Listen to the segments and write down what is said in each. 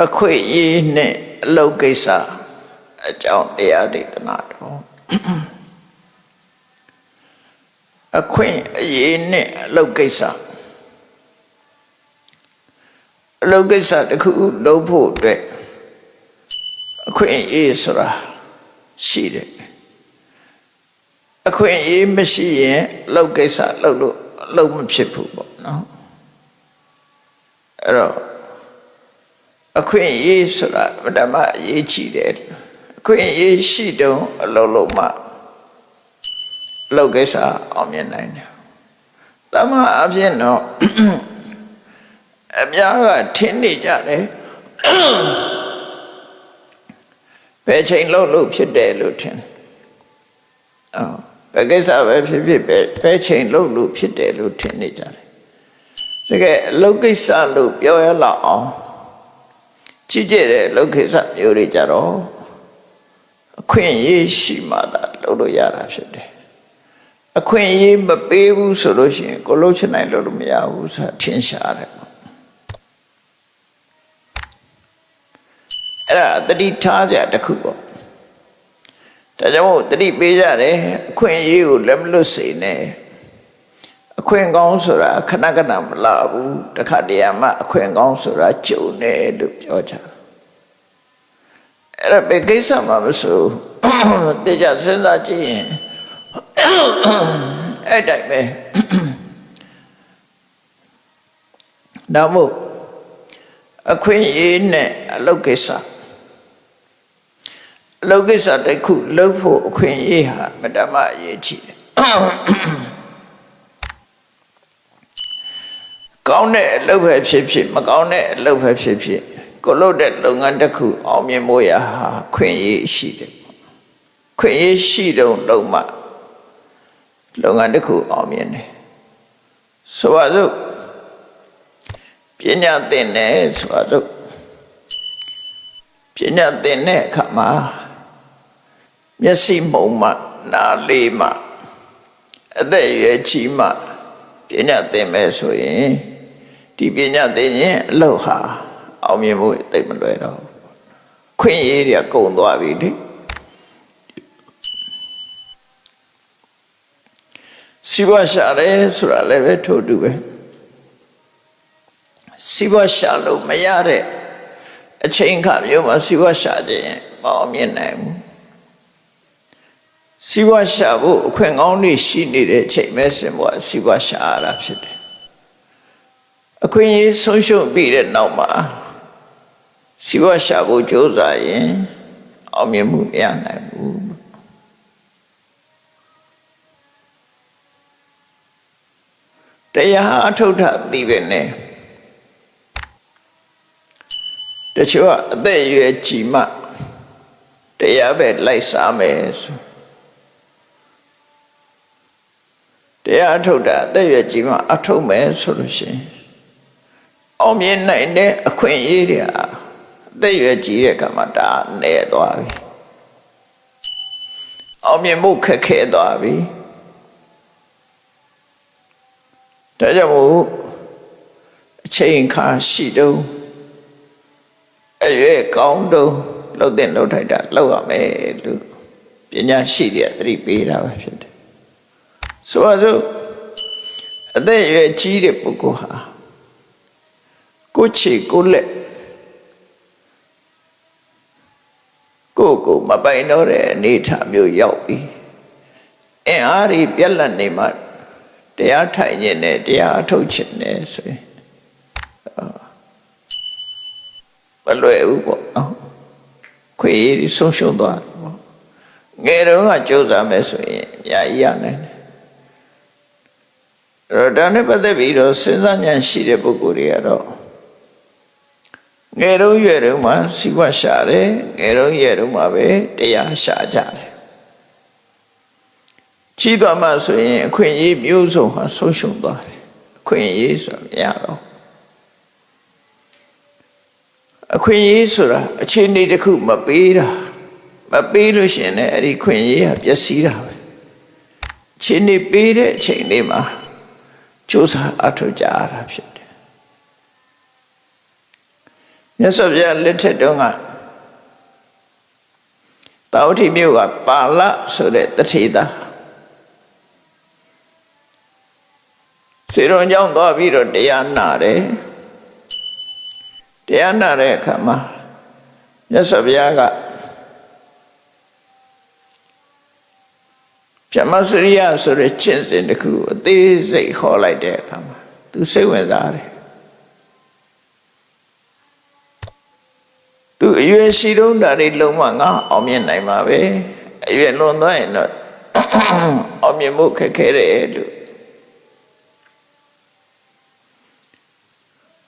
အခွင့်အရေးနဲ့အလုပ်ကိစ္စအကြောင်းတရားဒေသနာတော်အခွင့်အရေးနဲ့အလုပ်ကိစ္စတစ်ခုလုပ်ဖို့အတွက်အခွင့်အရေးဆိုတာရှိတယ်အခွင့်အရေးမရှိရင်အလုပ်ကိစ္စလုပ်လို့အလုပ်မဖြစ်ဘူးပေါ့နော်အဲ့တော့အခွင့်အရေးဆိုတာဓမ္မအရေးကြီးတယ်အခွင့်အရေးရှိတုံးအလုပ်လုပ်မှအလုပ်ကိစ္စအောင်မြင်နိုင်တယ်တမန်အဖြစ်တော့အများကထင်နေကြတယ်ဘယ်ချိန်လုပ်လို့ဖြစ်တယ်လို့ထင်ဘယ်ကိစ္စပဲဖြစ်ဖြစ်ဘယ်ချိန်လုပ်လို့ဖြစ်တယ်လို့ထင်နေကြတယ်တကယ်အလုပ်ကိစ္စလို့ပြောရလောက်အောင်ကြည့်ကြတဲ့အလုပ်ကိစ္စမျိုးတွေကြတော့အခွင့်အရေးရှိမှသာလုပ်လို့ရတာဖြစ်တယ်အခွင့်အရေးမပေးဘူးဆိုလို့ရှိရင်ကိုလုပ်ချင်နိုင်လို့မရဘူးဆိုတာထင်ရှားတယ်အဲ့ဒါတတိထားကြတစ်ခုပေါ့ဒါကြောင့်မို့တတိပေးကြတယ်အခွင့်အရေးကိုလက်မလွတ်စေနဲ့အခွင့်ကောင်းဆိုတာခဏခဏမလာဘူးတခါတည်းမှအခွင့်ကောင်းဆိုတာကြုံတယ်လို့ပြောကြအဲ့ဒါပဲကိစ္စမှမဆိုတေချာစဉ်းစားကြည့်ရင်အဲ့တိုင်းပဲဒါမို့အခွင့်အရေးနဲ့အလုပ်ကိစ္စတစ်ခုလုပ်ဖို့အခွင့်အရေးဟာမတ္တမအရေးကြီးတယ်ကောင်းတဲ့အလုပ်ပဲဖြစ်ဖြစ်မကောင်းတဲ့အလုပ်ပဲဖြစ်ဖြစ်ကိုလုပ်တဲ့လုပ်ငန်းတစ်ခုအောင်မြင်ဖို့ရဟာခွင့်ရရှိတယ်ခွင့်ရရှိတော့လုပ်မှလုပ်ငန်းတစ်ခုအောင်မြင်တယ်ဆိုပါစို့ပညာသင်တယ်ဆိုပါစို့ပညာသင်တဲ့အခါမှာမျက်စိမှုံမှနားလေးမှအသက်အရွယ်ကြီးမှပညာသင်မယ်ဆိုရင်ဒီပညာသင်ရင်အလုပ်ဟာအောင်မြင်ဖို့သိမလွယ်တော့ခွင့်ရည်တွေကုန်သွားပြီလေစီးပွားရှာတယ်ဆိုတာလည်းပဲထို့တူပဲစီးပွားရှာလို့မရတဲ့အချိန်ခါမျိုးမှာစီးပွားရှာခြင်းမအောင်မြင်နိုင်ဘူးစီးပွားရှာဖို့အခွင့်ကောင်းတွေရှိနေတဲ့အချိန်မဲ့စင်ဘွားစီးပွားရှာရတာဖြစ်တယ်အခွင့်အရေးဆုံးရှုံးပြီးတဲ့နောက်မှာစီးပွားရှာဖို့ကြိုးစားရင်အောင်မြင်မှုမရနိုင်ဘူးတရားအထုတ်တာသိပဲနဲ့တချို့ကအသက်အရွယ်ကြီးမှတရားပဲလိုက်စားမယ်ဆိုတရားအထုတ်တာအသက်အရွယ်ကြီးမှအထုတ်မယ်ဆိုလို့ရှိရင်အောင်မြင်နိုင်တဲ့အခွင့်အရေးတွေအသက်အရွယ်ကြီးတဲ့ကမှဒါနေသွားပြီအောင်မြင်မှုခက်ခဲသွားပြီဒါကြောင့်မို့အချိန်ခါရှိတော့အရွယ်ကောင်းတော့လှုပ်တဲ့လှုပ်ထိုက်တာလှုပ်ရမယ်လို့ပညာရှိတဲ့သတိပေးတာပဲဖြစ်တယ်ဆိုပါစို့အသက်အရွယ်ကြီးတဲ့ပုဂ္ဂိုလ်ဟာကိုယ်ချေကိုယ်လက်ကိုမပိုင်တော့တဲ့အနေအထားမျိုးရောက်ပြီအင်အားကြီးပြက်လက်နေမှတရားထိုင်ခြင်းနဲ့တရားအထုတ်ခြင်းနဲ့ဆိုရင်မလွယ်ဘူးပေါ့နော်ခွေးဆုံးရှုံးသွားတယ်ပေါ့ငယ်တုန်းကကြိုးစားမယ်ဆိုရင်အများကြီးရနိုင်တယ်အဲ့တော့ဒါနဲ့ပတ်သက်ပြီးတော့စဉ်းစားဉာဏ်ရှိတဲ့ပုဂ္ဂိုလ်တွေကတော့ငယ်တုန်းရွယ်တုန်းမှာစီးပွားရှာတယ်ငယ်တုန်းရွယ်တုန်းမှာပဲတရားရှာကြတယ်ကြီးသွားမှဆိုရင်အခွင့်အရေးမျိုးစုံဟာဆုံးရှုံးသွားတယ်အခွင့်အရေးဆိုမရတော့အခွင့်အရေးဆိုတာအခြေအနေတစ်ခုမပေးတာမပေးလို့ရှိရင်လည်းအဲ့ဒီခွင့်အရေးဟာပျက်စီးတာပဲအခြေအနေပေးတဲ့အချိန်လေးမှာကြိုးစားအထောက်ကြရတာဖြစ်တယ် မြတ်စွာဘုရားလက်ထက်တုန်းကတာဝတိမြို့ကပါဠဆိုတဲ့တထေသားစေရုံကြောင့်သွားပြီးတော့တရားနာတယ်တရားနာတဲ့အခါမှာမြတ်စွာဘုရားကဗြဟ္မစရိယဆိုတဲ့ကျင့်စဉ်တစ်ခုအသေးစိတ်ဟောလိုက်တဲ့အခါမှာသူစိတ်ဝင်စားတယ်သူအရွယ်ရှိတုန်းဒါတွေလုံးဝငါအောင်မြင်နိုင်မှာပဲအရွယ်လွန်သွားရင်တော့အောင်မြင်မှုခက်ခဲတယ်လို့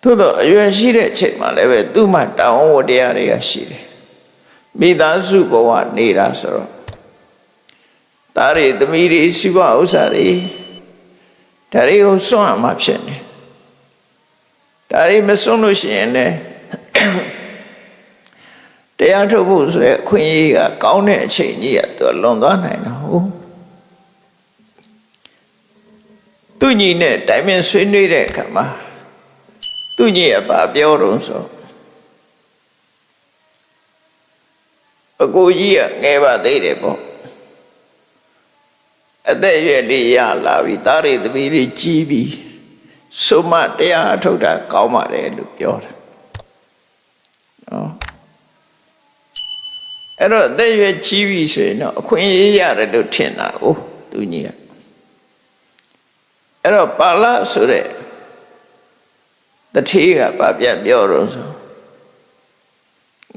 သို့တော့အရွယ်ရှိတဲ့အချိန်မှာလည်းပဲသူ့မှာတောင်းဝတရားတွေကရှိတယ်မိသားစုဘဝနေတာဆိုတော့သားတွေသမီးတွေရှိဘဥစ္စာတွေဒါတွေကိုစွန့်ရမှာဖြစ်နေဒါတွေမစွန့်လို့ရှိရင်လည်းတရားထုတ်ဖို့ဆိုတဲ့အခွင့်အရေးကကောင်းတဲ့အချိန်ကြီးကသူလွန်သွားနိုင်တော့ဟုတ်သူညီနဲ့တိုင်ပင်ဆွေးနွေးတဲ့အခါမှာသူညီကဘာပြောတော့ဆိုအကိုကြီးကငယ်ပါသေးတယ်ပေါ့အသက်ရွယ်လေးရလာပြီသားတွေသမီးတွေကြီးပြီဆိုမှတရားထုတ်တာကောင်းပါတယ်လို့ပြောတယ်နော်အဲ့တော့အသက်ရွယ်ကြီးပြီဆိုရင်တော့အခွင့်အရေးရတယ်လို့ထင်တာကိုသူကြီးကအဲ့တော့ပါဠိဆိုတဲ့တထေးကဘာပြန်ပြောတော့ဆို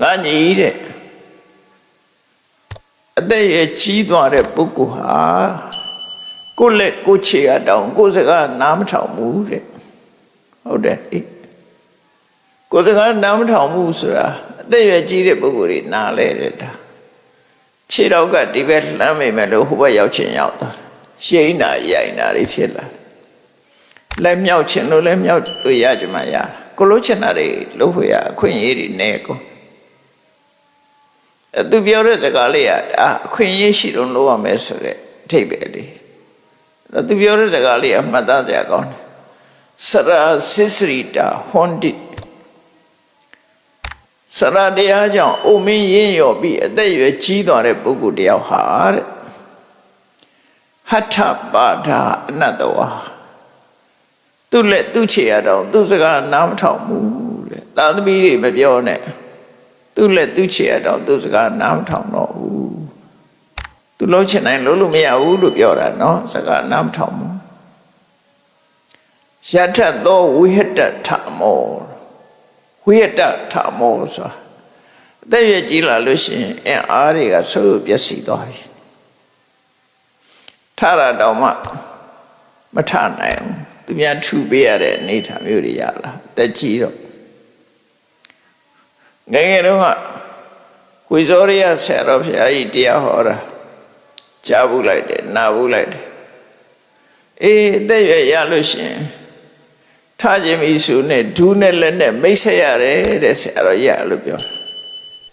ငါညီတဲ့အသက်ရွယ်ကြီးသွားတဲ့ပုဂ္ဂိုလ်ဟာကိုယ့်လက်ကိုယ်ခြေကတောင်ကိုယ်စကားနားမထောင်ဘူးတဲ့ဟုတ်တယ်ကိုယ်စကားနားမထောင်ဘူးဆိုတာအသက်ရွယ်ကြီးတဲ့ပုဂ္ဂိုလ်တွေနားလဲတဲ့ဒါခြေတော့ကဒီဘက်လှမ်းမိမယ်လို့ဟိုဘက်ရောက်ချင်ရောက်သွားရှိန်နာရိုင်နာတွေဖြစ်လာလက်မြောက်ချင်လို့လည်းမြောက်လို့ရကြမှာရကိုလို့ချင်တာတွေလို့ဖွေရအခွင့်အရေးတွေနဲ့ကိုသူပြောတဲ့စကားလေးကအခွင့်အရေးရှိတော့လို့ရမယ်ဆိုတဲ့အထိပ္ပယ်လေးသူပြောတဲ့စကားလေးအမှတ်သားစရာကောင်းတယ်စရာစစ္စရိတာဟွန်တိစရာတရားကြောင့်အိုမင်းရင်းရော်ပြီးအသက်ရွယ်ကြီးသွားတဲ့ပုဂ္ဂိုလ်တယောက်ဟာတဲ့ဟထပါဒအနတ္တဝါသူ့လက်သူ့ခြေရတော့သူ့စကားနားမထောင်ဘူးတဲ့သာသမီတွေမပြောနဲ့သူ့လက်သူ့ခြေရတော့သူ့စကားနားမထောင်တော့ဘူးသူလုံးချင်တိုင်းလုံးလို့မရဘူးလို့ပြောတာနော်စကားနားမထောင်ဘူးယထသောဝိဟတထမောဝိဟတထမောဆိုအသက်ရွယ်ကြီးလာလို့ရှိရင်အင်အားတွေကဆိုးပျက်စီးသွားပြီထရတော့မှမထနိုင်ဘူးသူများထူပေးရတဲ့အနေထားမျိုးတွေရလာတက်ကြီးတော့ငယ်ငယ်တုန်းကဝိဇောရိယဆရာတော်ဘုရားကြီးတရားဟောတာကြားဘူးလိုက်တယ်နာဘူးလိုက်တယ်အေးအသက်ရွယ်ရလို့ရှိရင်ထားခြင်းမိစုနဲ့ဒူးနဲ့လက်နဲ့မိတ်ဆက်ရတယ်တဲ့ဆရာတော်ကြီးကလို့ပြောတယ်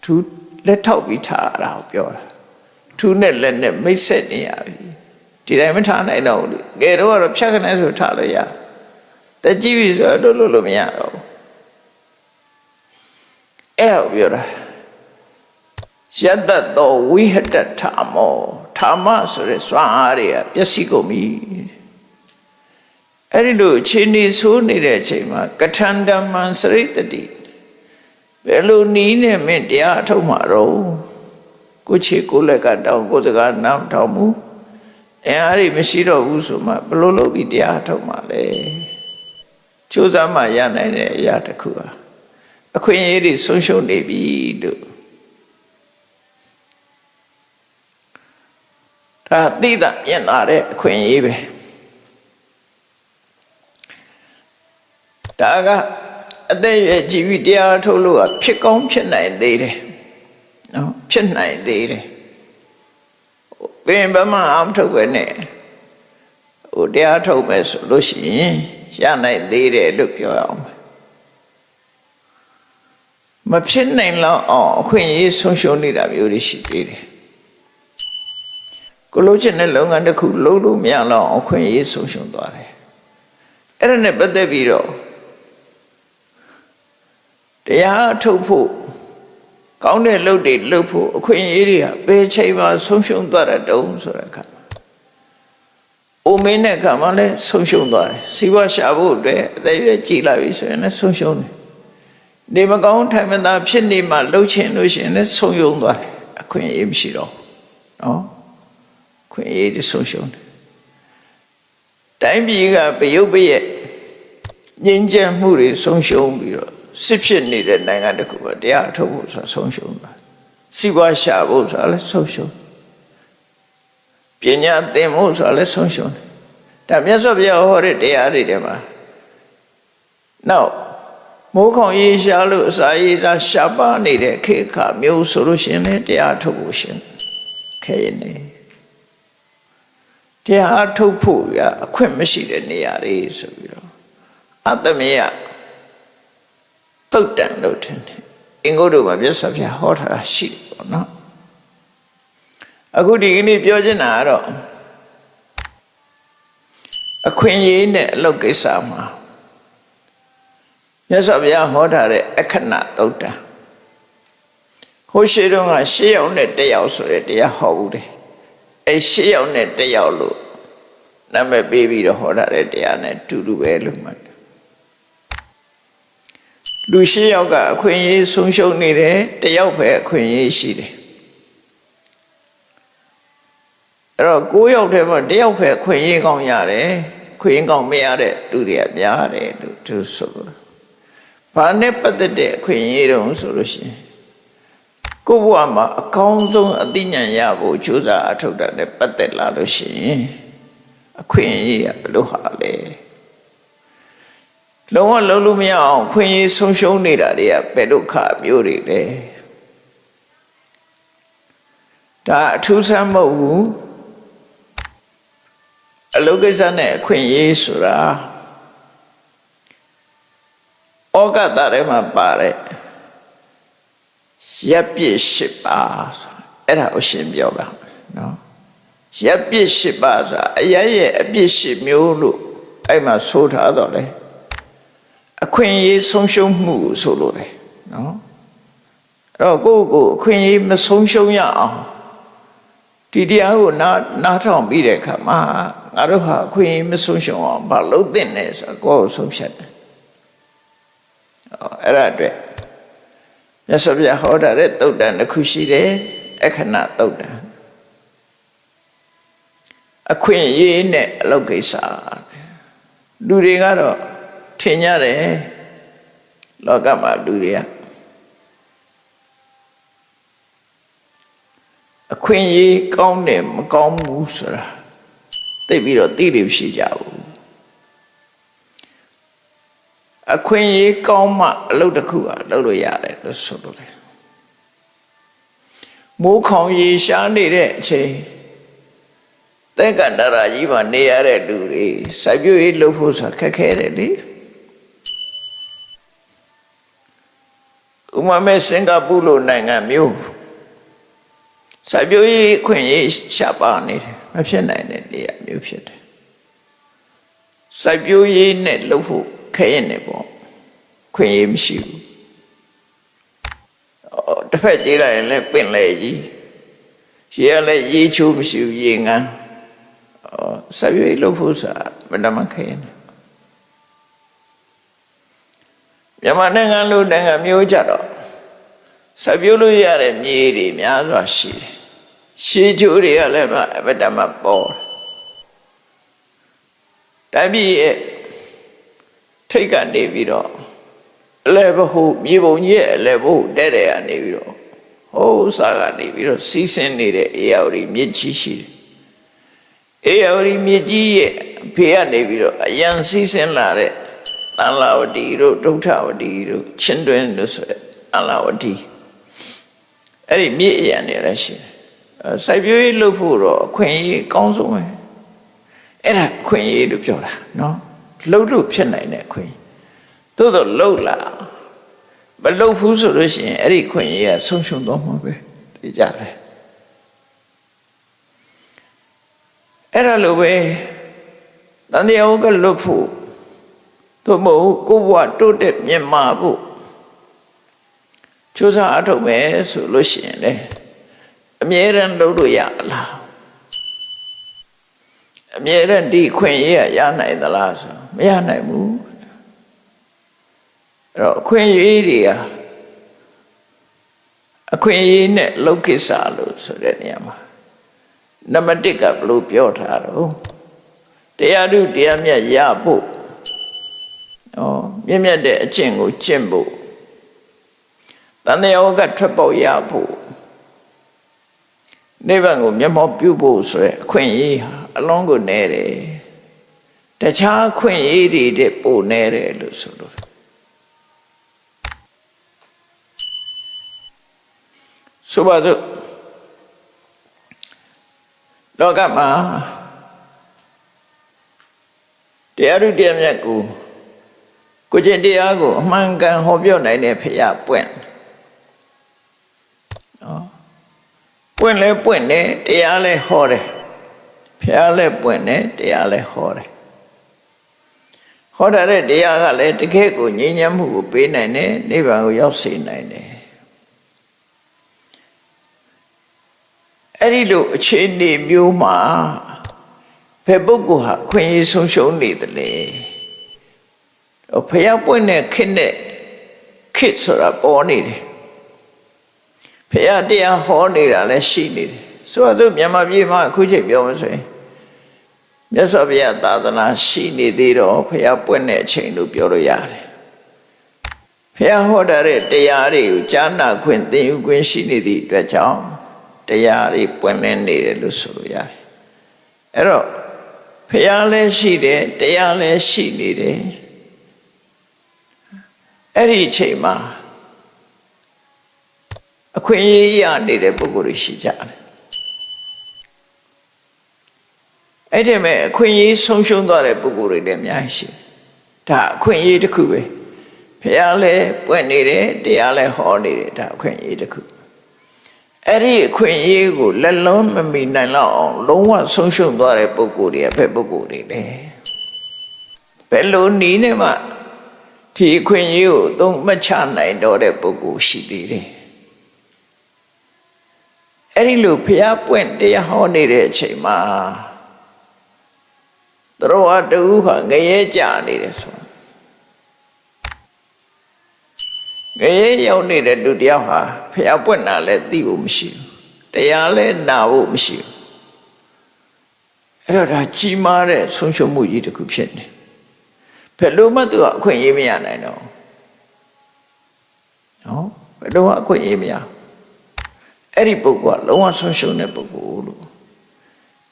ဒူးလက်ထောက်ပြီးထားတာကိုပြောတာဒူးနဲ့လက်နဲ့မိတ်ဆက်နေရပြီဒီတိုင်းမထားနိုင်တော့ဘူးငယ်တော့ကတော့ဖြတ်ခနဲ့ဆိုထားလို့ရတက်ကြည့်ပြီဆိုတော့လို့မရတော့ဘူးအဲ့ဒါကိုပြောတာယတ္တသောဝိဟတထမောဓမ္မဆိုတဲ့စွမ်းအားတွေကပျက်စီးကုန်ပြီအဲ့ဒီလိုခြေနေဆိုးနေတဲ့အချိန်မှာကထန္ဓမ္မံစရိတတိဘယ်လိုနီးနဲ့မင်းတရားအထုတ်မှာတော့ကိုခြေကိုလက်ကတောင်းကိုစကားနားထောင်မှုအားတွေမရှိတော့ဘူးဆိုမှဘလို့လုပ်ပြီးတရားထုတ်မှာလဲကြိုးစားမှရနိုင်တဲ့အရာတစ်ခုဟာအခွင့်အရေးတွေဆုံးရှုံးနေပြီလို့ဒါသိတာမြင်တာတဲ့အခွင့်အရေးပဲဒါကအသက်ရွယ်ကြည်ပြီးတရားထုတ်လို့ဖြစ်ကောင်းဖြစ်နိုင်သေးတယ်နော်ဖြစ်နိုင်သေးတယ်ဘယ်မှမထုတ်ပဲနဲ့ဟိုတရားထုတ်မယ်ဆိုလို့ရှိရင်ရနိုင်သေးတယ်လို့ပြောရအောင်မဖြစ်နိုင်လောက်အောင်အခွင့်အရေးဆုံးရှုံးနေတာမျိုးတွေရှိသေးတယ်ကိုလို့ချင်တဲ့လုပ်ငန်းတစ်ခုလုပ်လို့မရလောက်အောင်အခွင့်အရေးဆုံးရှုံးသွားတယ်အဲ့ဒါနဲ့ပတ်သက်ပြီးတော့တ တရားထုတ်ဖို့ကောင်းတဲ့လုပ်တွေလုပ်ဖို့အခွင့်အရေးတွေကဘယ်ချိန်မှဆုံးရှုံးသွားတဲ့တုံးဆိုတဲ့အခါအိုမင်းတဲ့အခါမှလည်းဆုံးရှုံးသွားတယ်စီးပွားရှာဖို့အတွက်အသက်ရွယ်ကြီးလာပြီဆိုရင်လည်းဆုံးရှုံးတယ်နေမကောင်းထိုင်မသာဖြစ်နေမှလှုပ်ချင်လို့ရှိရင်လည်းဆုံးယုံသွားတယ်အခွင့်အရေးမရှိတော့နော်အခွင့်အရေးတွေဆုံးရှုံးတယ်တိုင်းပြည်ကပယုတ်ပရဲ့ငြိမ်းချမ်းမှုတွေဆုံးရှုံးပြီးတော့စစ်ဖြစ်နေတဲ့နိုင်ငံတစ်ခုကတရားထုတ်ဖို့ဆိုဆုံးရှုံးသွားစီးပွားရှာဖို့ဆိုလည်းဆုံးရှုံးပညာသင်ဖို့ဆိုလည်းဆုံးရှုံးတယ်ဒါမြတ်စွာဘုရားဟောတဲ့တရားတွေထဲမှာနောက်မိုးခေါင်ရေရှားလို့အစာရေစာရှားပါနေတဲ့ခေတ်ခါမျိုးဆိုလို့ရှိရင်လည်းတရားထုတ်ဖို့ရှင်ခဲရနေတရားထုတ်ဖို့ရအခွင့်မရှိတဲ့နေရာတွေဆိုပြီးတော့အတ္တမေယသုတ်တန်လို့ထင်တယ်အင်္ဂုတ္တမှာမြတ်စွာဘုရားဟောထားတာရှိတယ်ပေါ့နော်အခုဒီကနေ့ပြောချင်တာကတော့အခွင့်အရေးနဲ့အလုပ်ကိစ္စမှာမြတ်စွာဘုရားဟောထားတဲ့အခဏသုတ်တံဟိုရှိတုန်းက၈ယောက်နဲ့၁ယောက်ဆိုတဲ့တရားဟောဘူးတယ်အဲ၈ယောက်နဲ့၁ယောက်လို့နာမည်ပေးပြီးတော့ဟောထားတဲ့တရားနဲ့တူတူပဲလို့မှတ်တယ်လူ၈ယောက်ကအခွင့်အရေးဆုံးရှုံးနေတယ်၁ယောက်ပဲအခွင့်အရေးရှိတယ်အဲ့တော့၉ယောက်ထဲမှာ၁ယောက်ပဲအခွင့်အရေးကောင်းရတယ်ခွင့်အရေးကောင်းမရတဲ့လူတွေကများတယ်လို့သူဆိုလို့ဘာနဲ့ပတ်သက်တဲ့အခွင့်အရေးတုံးဆိုလို့ရှိရင်ကိုယ့်ဘဝမှာအကောင်းဆုံးအသိဉာဏ်ရဖို့ကြိုးစားအထောက်တာနဲ့ပတ်သက်လာလို့ရှိရင်အခွင့်အရေးကဘယ်လိုဟာလဲလုံးဝလုံးလို့မရအောင်ခွင့်ရေးဆုံးရှုံးနေတာတွေကဘယ်ဒုက္ခမျိုးတွေလဲဒါအထူးဆန်းမဟုတ်ဘူးအလုပ်ကိစ္စနဲ့အခွင့်အရေးဆိုတာဩဃတထဲမှာပါတဲ့ရပ်ပြစ်၈ပါးအဲ့ဒါကိုရှင်းပြောတာနော်ရပ်ပြစ်၈ပါးဆိုတာအရရဲ့အပြစ်၈မျိုးလို့အဲ့မှာဆိုထားတော့လေအခွင့်အရေးဆုံးရှုံးမှုဆိုလို့လေနော်အဲ့တော့ကိုယ့်ကိုအခွင့်အရေးမဆုံးရှုံးရအောင်ဒီတရားကိုနားထောင်ပြီးတဲ့အခါမှာငါတို့ဟာအခွင့်အရေးမဆုံးရှုံးအောင်မလုပ်သင့်နဲ့ဆိုတော့ကိုယ့်ကိုဆုံးဖြတ်တယ်အဲ့ဒါအတွက်မြတ်စွာဘုရားဟောထားတဲ့သုတ်တံတစ်ခုရှိတယ်အခဏသုတ်တံအခွင့်အရေးနဲ့အလုပ်ကိစ္စလူတွေကတော့ထင်ကြတယ်လောကမှာလူတွေကအခွင့်အရေးကောင်းတယ်မကောင်းဘူးဆိုတာသိပြီးတော့သိတယ်ရှိကြဘူးအခွင့်အရေးကောင်းမှအလုပ်တစ်ခုကလုပ်လို့ရတယ်လို့ဆိုလို့တယ်မိုးခေါင်ရေရှားနေတဲ့အချိန်သက်ကန္တရာကြီးမှာနေရတဲ့လူတွေစိုက်ပျိုးရေးလုပ်ဖို့ဆိုခက်ခဲတယ်လေဥပမာစင်ကာပူလိုနိုင်ငံမျိုးစိုက်ပျိုးရေးခွင့်ရေးရှားပါနေတယ်မဖြစ်နိုင်တဲ့နေရာမျိုးဖြစ်တယ်စိုက်ပျိုးရေးနဲ့လုပ်ဖို့ခဲရင်နေပေါ့ခွင့်ရေးမရှိဘူးတစ်ဖက်ကြည့်လိုက်ရင်လည်းပင်လေကြီးရေကလည်းရေချိုးမရှိဘူးရေငန်းစိုက်ပျိုးရေးလုပ်ဖို့ဆိုတာမတမခဲရင်မြန်မာနိုင်ငံလိုနိုင်ငံမျိုးကြတော့စိုက်ပျိုးလို့ရတဲ့မြေတွေများစွာရှိတယ်ရှေးချိုးတွေကလည်းအမတမပေါ်တိုင်းပြည်ရဲ့ထိတ်ကနေပြီးတော့အလဲဘဟုမြေပုံကြီးရဲ့အလဲဘဟုတဲ့တဲ့ကနေပြီးတော့ဟိုးစားကနေပြီးတော့စီးဆင်းနေတဲ့အေယာဝတီမြစ်ကြီးရှိတယ်အေယာဝတီမြစ်ကြီးရဲ့ဖေကနေပြီးတော့အရန်စီးဆင်းလာတဲ့သံလာဝတီတို့ဒုဋ္ဌဝတီတို့ချင်းတွင်းတို့ဆိုတဲ့သံလာဝတီအဲ့ဒီမြစ်အရန်နေရရှိတယ်စိုက်ပျိုးရေးလုပ်ဖို့တော့အခွင့်အရေးအကောင်းဆုံးပဲအဲ့ဒါအခွင့်အရေးလို့ပြောတာနော်လှုပ်လို့ဖြစ်နိုင်တဲ့အခွင့်သို့တော့လှုပ်လာမလှုပ်ဘူးဆိုလို့ရှိရင်အဲ့ဒီခွင့်အရေးကဆုံးရှုံးသွားမှာပဲသိကြတယ်အဲ့ဒါလိုပဲတန်တရားကလွတ်ဖို့သို့မဟုတ်ကိုယ်ဘဝတိုးတက်မြင့်မာဖို့ ကြိုးစားအထုတ်မယ်ဆိုလို့ရှိရင်လေအမြဲတမ်းလုပ်လို့ရလားအမြဲတမ်းဒီခွင့်ရရနိုင်သလားဆိုမရနိုင်ဘူးအဲ့တော့အခွင့်အရေးတွေအခွင့်အရေးနဲ့လောကိစ္စလို့ဆိုတဲ့နေရာမှာနံပါတ်1ကဘလို့ပြောထားတော့တရားဓုတရားမြတ်ရဖို့မြင့်မြတ်တဲ့အကျင့်ကိုကျင့်ဖို့တန်တရားကထွက်ပေါက်ရဖို့နိဗ္ဗာန်ကိုမျက်မှောက်ပြုဖို့ဆိုရယ်အခွင့်အရေးဟာအလုံးကိုနဲတယ်တခြားအခွင့်အရေးတွေတဲ့ပိုနဲတယ်လို့ဆိုလို့ဆိုပါစို့လောကမှာတရားဓုတရားမြတ်ကိုကျင့်တရားကိုအမှန်ကန်ဟောပြောနိုင်တဲ့ဖရာပွင့်ပွင့်လဲပွင့်တယ်တရားလဲဟောတယ်ဖရာလဲပွင့်တယ်တရားလဲဟောတယ်ဟောတဲ့တရားကလည်းတကယ့်ကိုငြိမ်းချမ်းမှုကိုပေးနိုင်တယ်နိဗ္ဗာန်ကိုရောက်စေနိုင်တယ်အဲ့ဒီလိုအခြေအနေမျိုးမှာဘယ်ပုဂ္ဂိုလ်ဟာအခွင့်အရေးဆုံးရှုံးနေသလဲဖရာပွင့်တဲ့ခေတ်နဲ့ခေတ်ဆိုတာပေါ်နေတယ်ဖရာတရားဟောနေတာလည်းရှိနေတယ်ဆိုတော့မြန်မာပြည်မှာအခုချိန်ပြောမှဆိုရင်မြတ်စွာဘုရားသာသနာရှိနေသေးတော့ဖရာပွင့်တဲ့အချိန်လို့ပြောလို့ရတယ်ဖရာဟောတဲ့တရားတွေကိုကြားနာခွင့်သင်ယူခွင့်ရှိနေသည့်အတွက်ကြောင့်တရားတွေပွင့်လင်းနေတယ်လို့ဆိုလို့ရတယ်အဲ့တော့ဖရာလည်းရှိတယ်တရားလည်းရှိနေတယ်အဲ့ဒီအချိန်မှာအခွင့်အရေးရနေတဲ့ပုဂ္ဂိုလ်တွေရှိကြတယ်အဲ့ဒီမဲ့အခွင့်အရေးဆုံးရှုံးသွားတဲ့ပုဂ္ဂိုလ်တွေလည်းအများကြီးရှိတယ်ဒါအခွင့်အရေးတစ်ခုပဲဖရာလည်းပွင့်နေတယ်တရားလည်းဟောနေတယ်ဒါအခွင့်အရေးတစ်ခုအဲ့ဒီအခွင့်အရေးကိုလက်လုံးမမီနိုင်တော့အောင်လုံးဝဆုံးရှုံးသွားတဲ့ပုဂ္ဂိုလ်တွေကဘယ်ပုဂ္ဂိုလ်တွေလဲဘယ်လိုနည်းနဲ့မှဒီအခွင့်အရေးကိုသုံးမချနိုင်တော့တဲ့ပုဂ္ဂိုလ်ရှိသေးတယ်အဲ့ဒီလိုဖျားပွင့်တရားဟောနေတဲ့အချိန်မှာသူတော်ဟာတူဟာငရဲကြနေတယ်ဆိုငရဲရောက်နေတဲ့လူတယောက်ဟာဖျားပွင့်တာလည်းသိဖို့မရှိဘူးတရားလည်းနာဖို့မရှိဘူးအဲ့တော့ဒါကြီးမားတဲ့ဆုံးရှုံးမှုကြီးတစ်ခုဖြစ်နေဘယ်လိုမှသူကအခွင့်အရေးမရနိုင်တော့နော်ဘယ်လိုမှအခွင့်အရေးမရအဲ့ဒီပုဂ္ဂိုလ်ကလုံးဝဆုံးရှုံးတဲ့ပုဂ္ဂိုလ်လို့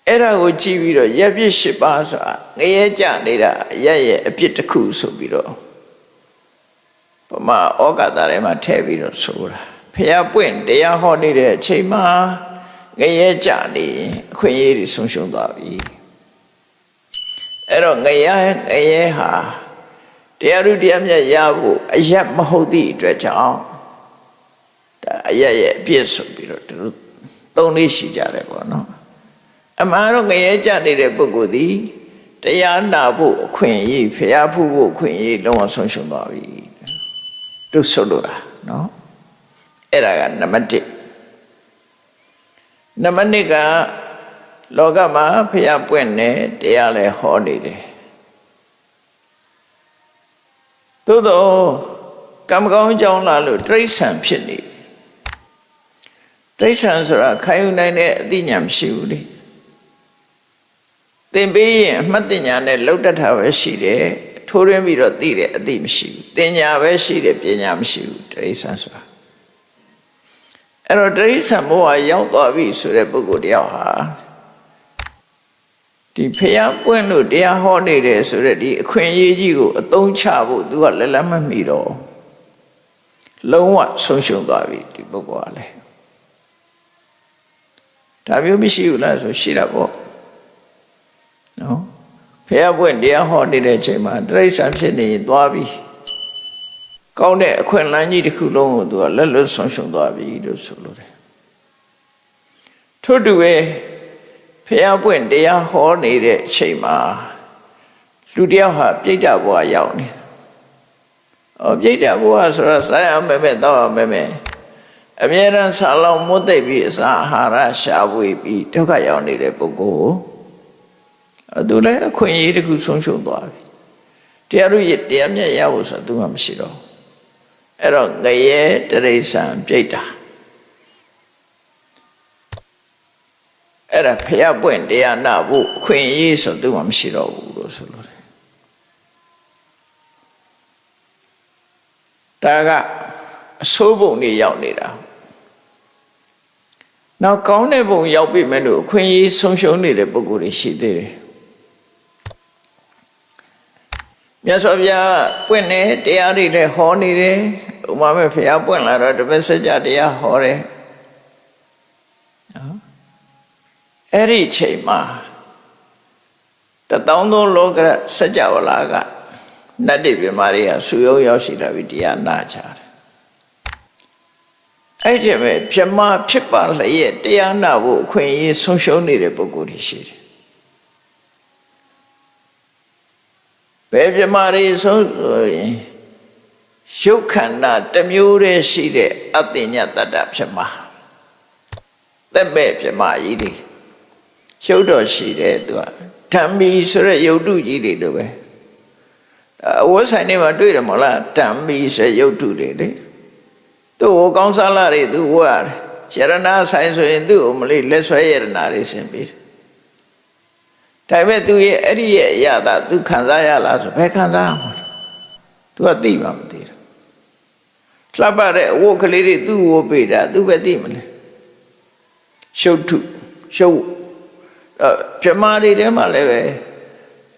အဲ့ဒါကိုကြည့်ပြီးတော့ရပ်ပြစ်၈ပါးဆိုတာငရဲကြနေတာရဲ့အပြစ်တစ်ခုဆိုပြီးတော့ပမာဩကာသထဲမှာထည့်ပြီးတော့ဆိုတာဖျားပွင့်တရားဟောနေတဲ့အချိန်မှာငရဲကြနေအခွင့်အရေးတွေဆုံးရှုံးသွားပြီအဲ့တော့ငရဲဟာတရားဓုတရားမြတ်ရဖို့အယက်မဟုတ်သည့်အတွက်ကြောင့်ဒါအယက်ရဲ့အပြစ်ဆိုပြီးတော့သူတို့သုံးလေးရှိကြတယ်ပေါ့နော်အမှန်တော့ငရဲကြနေတဲ့ပုဂ္ဂိုလ်သည်တရားနာဖို့အခွင့်အရေးဖျားဖူးဖို့အခွင့်အရေးလုံးဝဆုံးရှုံးသွားပြီတို့ဆိုလိုတာနော်အဲ့ဒါကနံပါတ်1နံပါတ်2ကလောကမှာဖျားပွင့်နေတရားလည်းဟောနေတယ်သို့တော့ကံကောင်းကြောင်းလာလို့တိရစ္ဆာန်ဖြစ်နေတိရစ္ဆာန်ဆိုတာခံယူနိုင်တဲ့အသိဉာဏ်မရှိဘူးလေသင်ပေးရင်အမှတ်ဉာဏ်နဲ့လောက်တတ်တာပဲရှိတယ်ထိုးရင်းပြီးတော့သိတယ်အသိမရှိဘူးသင်ညာပဲရှိတယ်ပညာမရှိဘူးတိရစ္ဆာန်ဆိုတာအဲ့တော့တိရစ္ဆာန်ဘဝရောက်သွားပြီဆိုတဲ့ပုဂ္ဂိုလ်တယောက်ဟာဒီဖျားပွင့်လို့တရားဟောနေတယ်ဆိုတဲ့ဒီအခွင့်အရေးကြီးကိုအသုံးချဖို့သူကလက်လက်မမီတော့လုံးဝဆုံးရှုံးသွားပြီဒီပုဂ္ဂိုလ်ကလည်းဒါမျိုးမရှိဘူးလားဆိုရှိတာပေါ့နော်ဖျားပွင့်တရားဟောနေတဲ့အချိန်မှာတိရစ္ဆာန်ဖြစ်နေရင်သွားပြီကောင်းတဲ့အခွင့်အလမ်းကြီးတစ်ခုလုံးကိုသူကလက်လွတ်ဆုံးရှုံးသွားပြီလို့ဆိုလိုတယ်ထို့တူပဲဖျားပွင့်တရားဟောနေတဲ့အချိန်မှာလူတယောက်ဟာပြိတ္တဘဝရောက်နေပြိတ္တဘဝဆိုတာစားရမယ်တော့မယ် အမြဲတမ်းဆာလောင်မွတ်သိပ်ပြီးအစာအာဟာရရှာဖွေပြီးဒုက္ခရောက်နေတဲ့ပုဂ္ဂိုလ်သူလည်းအခွင့်အရေးတစ်ခုဆုံးရှုံးသွားပြီတရားတို့ရဲ့တရားမြတ်ရဖို့ဆိုသူမှမရှိတော့အဲ့တော့ငရဲတရိစ္ဆာန်ပြိတ္တာအဲ့ဒါဖျားပွင့်တရားနာဖို့အခွင့်အရေးဆိုသူမှမရှိတော့ဘူးလို့ဆိုလို့ဒါကအဆိုးပုံတွေရောက်နေတာနောက်ကောင်းတဲ့ပုံရောက်ပြီမဲ့လို့အခွင့်အရေးဆုံးရှုံးနေတဲ့ပုဂ္ဂိုလ်တွေရှိသေးတယ်မြတ်စွာဘုရားပွင့်နေတရားတွေလည်းဟောနေတယ်ဥမာမဲ့ဘုရားပွင့်လာတော့တပည့်စကြတရားဟောတယ်နော်အဲ့ဒီချိန်မှာ1000သောလောကစကြဝဠာကနတ်တွေပြမာတွေကဆူယုံရောက်ရှိလာပြီးတရားနာကြတယ်အဲ့ဒီမဲ့ပြမဖြစ်ပါလျက်တရားနာဖို့အခွင့်အရေးဆုံးရှုံးနေတဲ့ပုဂ္ဂိုလ်တွေရှိတယ်ဘယ်ပြမာတွေဆုံးဆိုရင်ရှုခန္ဓာတစ်မျိုးတည်းရှိတဲ့အတ္တညတတ္တပြမသက်မဲ့ပြမကြီးတွေရှုတော့ရှိတယ်သူကဓမ္မီဆိုတဲ့ယုတ်တုကြီးတွေလိုပဲအဝတ်ဆိုင်တွေမှာတွေ့တယ်မဟုတ်လားဓမ္မီဆိုယုတ်တုတွေလေသူ့ဟိုကောင်းစားလာတွေသူဝတ်ရတယ်ရတနာဆိုင်ဆိုရင်သူ့ကိုမလေးလက်ဆွဲရတနာတွေဆင်ပေးတယ်ဒါပေမဲ့သူရဲ့အဲ့ဒီရဲ့အရာသာသူခံစားရလားဆိုဘယ်ခံစားရမှာလဲသူကသိမှမသိဘူးလှပတဲ့အဝတ်ကလေးတွေသူ့ဝတ်ပေးတာသူပဲသိမလဲရှုပ်ထုရှုပ်ပြမာတွေထဲမှာလည်းပဲ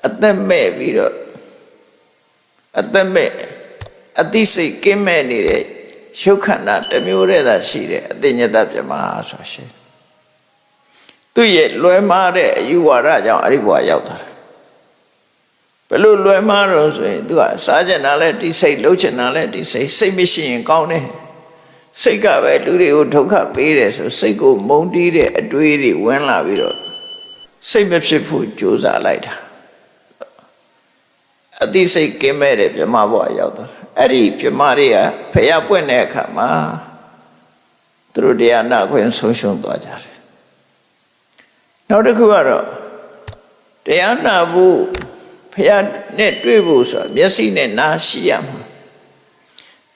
အသက်မဲ့ပြီးတော့အသက်မဲ့အသိစိတ်ကင်းမဲ့နေတဲ့ရှုခန္ဓာတစ်မျိုးတည်းသာရှိတယ်အသိဉာဏ်ပြမာဆိုရှင်သူရဲ့လွယ်မားတဲ့အယူဝါဒကြောင့်အဲ့ဒီဘဝရောက်တာဘယ်လိုလွယ်မားတော့ဆိုရင်သူကစားချင်တာလဲဒီစိတ်လှုပ်ချင်တာလဲဒီစိတ်စိတ်မရှိရင်ကောင်းတယ်စိတ်ကပဲလူတွေကိုဒုက္ခပေးတယ်ဆိုစိတ်ကိုမုန်းတီးတဲ့အတွေးတွေဝင်လာပြီးတော့စိတ်မဖြစ်ဖို့ကြိုးစားလိုက်တာအသိစိတ်ကင်းမဲ့တဲ့ပြမဘဝရောက်တာအဲ့ဒီပြမတွေကဖျားပွင့်တဲ့အခါမှာသူတို့တရားနာခွင့်ဆုံးရှုံးသွားကြတယ်နောက်တစ်ခုကတော့တရားနာဖို့ဖျားနဲ့တွေ့ဖို့ဆိုတာမျက်စိနဲ့နားရှိရမှာ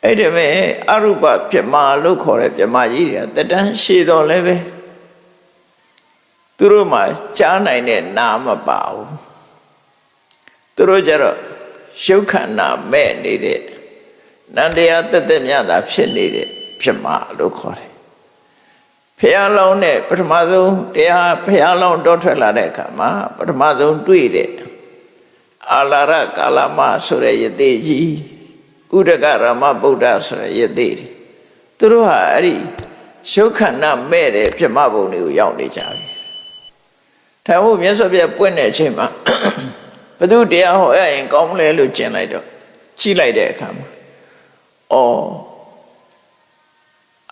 အဲ့ဒီမဲ့အရူပပြမလို့ခေါ်တဲ့ပြမကြီးတွေကတတန်းရှည်တော်လည်းပဲသူတို့မှကြားနိုင်တဲ့နာမပါဘူးသူတို့ကြတော့ရှုခန္ဓာမဲ့နေတဲ့နန္တရားတသက်မြတ်တာဖြစ်နေတဲ့ပြမလို့ခေါ်တယ်ဖျားလောင်းနဲ့ပထမဆုံးတရားဖျားလောင်းတော့ထွက်လာတဲ့အခါမှာပထမဆုံးတွေ့တဲ့အာလာရကာလမဆိုတဲ့ယတိကြီးဥဒကရမဗုဒ္ဓဆိုတဲ့ယတိသူတို့ဟာအဲ့ဒီရှုခန္ဓာမဲ့တဲ့ပြမဘုံတွေကိုရောက်နေကြပြီဒါမို့မြတ်စွာဘုရားပွင့်တဲ့အချိန်မှာဘုသူတရားဟောရရင်ကောင်းမလဲလို့ကျင်လိုက်တော့ကြည့်လိုက်တဲ့အခါမှာ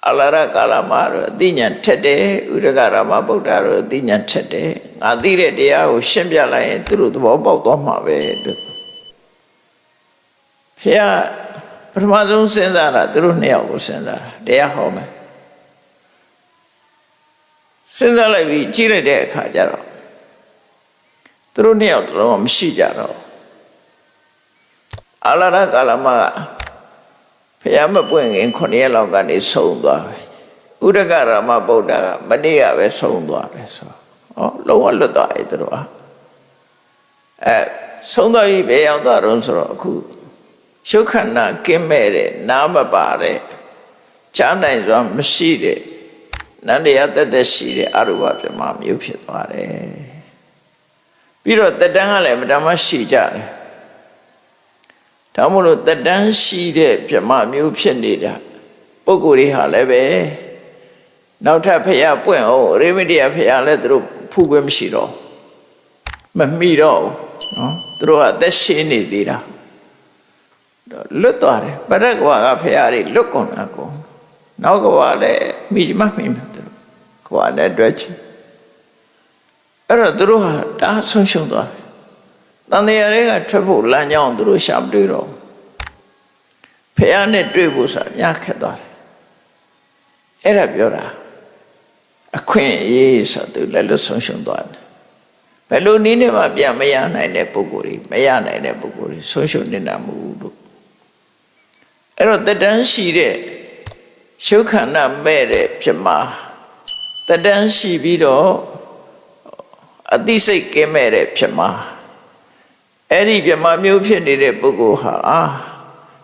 အလာရကာလမှာတော့အသိဉာဏ်ထက်တယ်ဥဒကရမဗုဒ္ဓတို့အသိဉာဏ်ထက်တယ်ငါသိတဲ့တရားကိုရှင်းပြလိုက်ရင်သူတို့သဘောပေါက်သွားမှာပဲလို့ဖျားပထမဆုံးစဉ်းစားတာသူတို့နှစ်ယောက်ကိုစဉ်းစားတာတရားဟောမယ်စဉ်းစားလိုက်ပြီးကြည့်လိုက်တဲ့အခါကျတော့သူတို့နှစ်ယောက်တော့မရှိကြတော့အလာရကာလမှာဖျားမပွင့်ခင်9ရက်လောက်ကနေဆုံးသွားပြီဥဒကရမဗုဒ္ဓကမနေ့ကပဲဆုံးသွားတယ်ဆိုလုံးဝလွတ်သွားပြီသူတို့ဆုံးသွားပြီဘယ်ရောက်သွားတော့ဆိုတော့အခုရှုခန္ဓာကင်းမဲ့တဲ့နားမပါတဲ့ကြားနိုင်စွာမရှိတဲ့နန္တရားတက်တက်ရှိတဲ့အရူပပြမမျိုးဖြစ်သွားတယ်ပြီးတော့တက်တန်းကလည်းမတမရှိကြတယ်ဒါမို့လို့တက်တန်းရှိတဲ့ပြမမျိုးဖြစ်နေတာပုဂ္ဂိုလ်တွေဟာလည်းပဲနောက်ထပ်ဖျားပွင့်အောင်ရေမတရားဖျားလည်းသူတို့ဖူးခွင့်မရှိတော့မမိတော့နော်သူတို့ကအသက်ရှင်နေသေးတာလွတ်သွားတယ်ပရက္ခဝါကဖျားတွေလွတ်ကုန်တာကုန်နောက်ကဝါလည်းမိမမိမသူတို့ခွာနဲ့တွေ့ချင်အဲ့တော့သူတို့ဟာတားဆုံးရှုံးသွားတယ်တန်တရားတွေကထွက်ဖို့လမ်းကြောင်းသူတို့ရှာမတွေ့တော့ဖះနဲ့တွေ့ဖို့ဆိုတာညခက်သွားတယ် အဲ့ဒါပြောတာအခွင့်အရေးဆိုသူလည်းလွတ်ဆုံးရှုံးသွားတယ်ဘယ်လိုနည်းနဲ့မှပြန်မရနိုင်တဲ့ပုဂ္ဂိုလ်တွေမရနိုင်တဲ့ပုဂ္ဂိုလ်တွေဆုံးရှုံးနေတာမဟုတ်လို့အဲ့တော့တတန်းရှိတဲ့ရှုခန္ဓာမဲ့တဲ့ဖြစ်မှာတတန်းရှိပြီးတော့အသိစိတ်ကင်းမဲ့တဲ့ဖြစ်မှာအဲ့ဒီပြမမျိုးဖြစ်နေတဲ့ပုဂ္ဂိုလ်ဟာ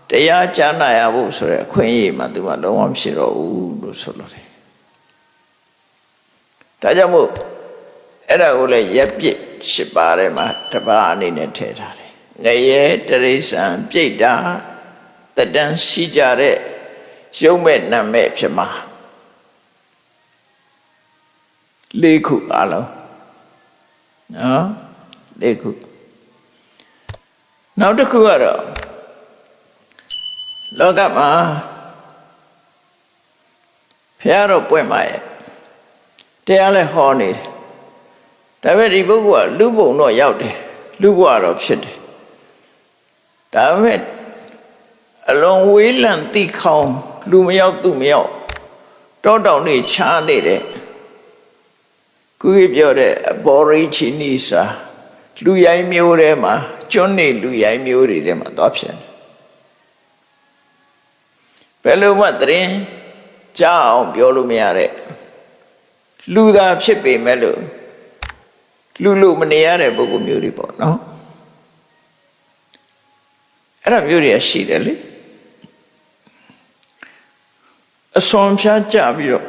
တရားကြားနာရဖို့ဆိုတဲ့အခွင့်အရေးမှသူကလုံးဝမရှိတော့ဘူးလို့ဆိုလို့တယ်ဒါကြောင့်မို့အဲ့ဒါကိုလည်းရက်ပြစ်၈ပါးထဲမှာတစ်ပါးအနေနဲ့ထည့်ထားတယ်ငရဲတရိစ္ဆာန်ပြိတ္တာတတန်းရှိကြတဲ့ရုပ်မဲ့နာမဲ့ဖြစ်မှာ၄ခုအလုံးနော်၄ခုနောက်တစ်ခုကတော့လောကမှာဘုရားတော့ပွင့်ပါရဲ့တရားလည်းဟောနေတယ်ဒါပေမဲ့ဒီပုဂ္ဂိုလ်ကလူဘုံတော့ရောက်တယ်လူဘဝတော့ဖြစ်တယ်ဒါပေမဲ့အလွန်ဝေးလံတိခေါင်လူမရောက်သူမရောက်တောတောင်နေချားနေတဲ့ခုပြောတဲ့အဘောရိချိနိစာလူရိုင်းမျိုးထဲမှာကျွန်းနေလူရိုင်းမျိုးတွေထဲမှာသွားဖြစ်တယ်ဘယ်လိုမှသတင်းကြားအောင်ပြောလို့မရတဲ့လူသာဖြစ်ပေမဲ့လို့လူမနေရတဲ့ပုဂ္ဂိုလ်မျိုးတွေပေါ့နော်အဲ့ဒါမျိုးတွေရှိတယ်လေအစွန်ဖြားကြပြီးတော့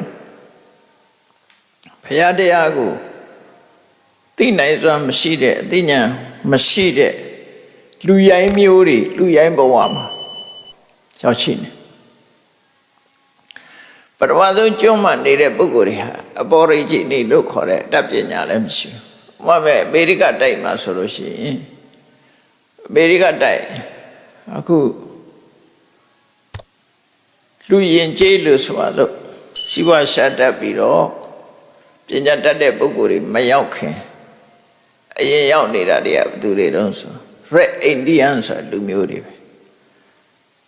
ဘုရားတရားကိုသိနိုင်စွာမရှိတဲ့အသိဉာဏ်မရှိတဲ့လူရိုင်းမျိုးတွေလူရိုင်းဘဝမှာရောက်ရှိနေပထမဆုံးကျွမ်းမှနေတဲ့ပုဂ္ဂိုလ်တွေဟာအဘောရိจิနေလို့ခေါ်တဲ့အတတ်ပညာလည်းမရှိဘူး။ဘာပဲအမေရိကတိုက်မှာဆိုလို့ရှိရင်အမေရိကတိုက်အခုလူရင်ကျေးလို့ဆိုတော့စီဝါရှာတတ်ပြီးတော့ပညာတတ်တဲ့ပုဂ္ဂိုလ်တွေမရောက်ခင်အရင်ရောက်နေတာတွေကဘယ်သူတွေတုံးဆို Red Indian ဆိုလူမျိုးတွေပဲ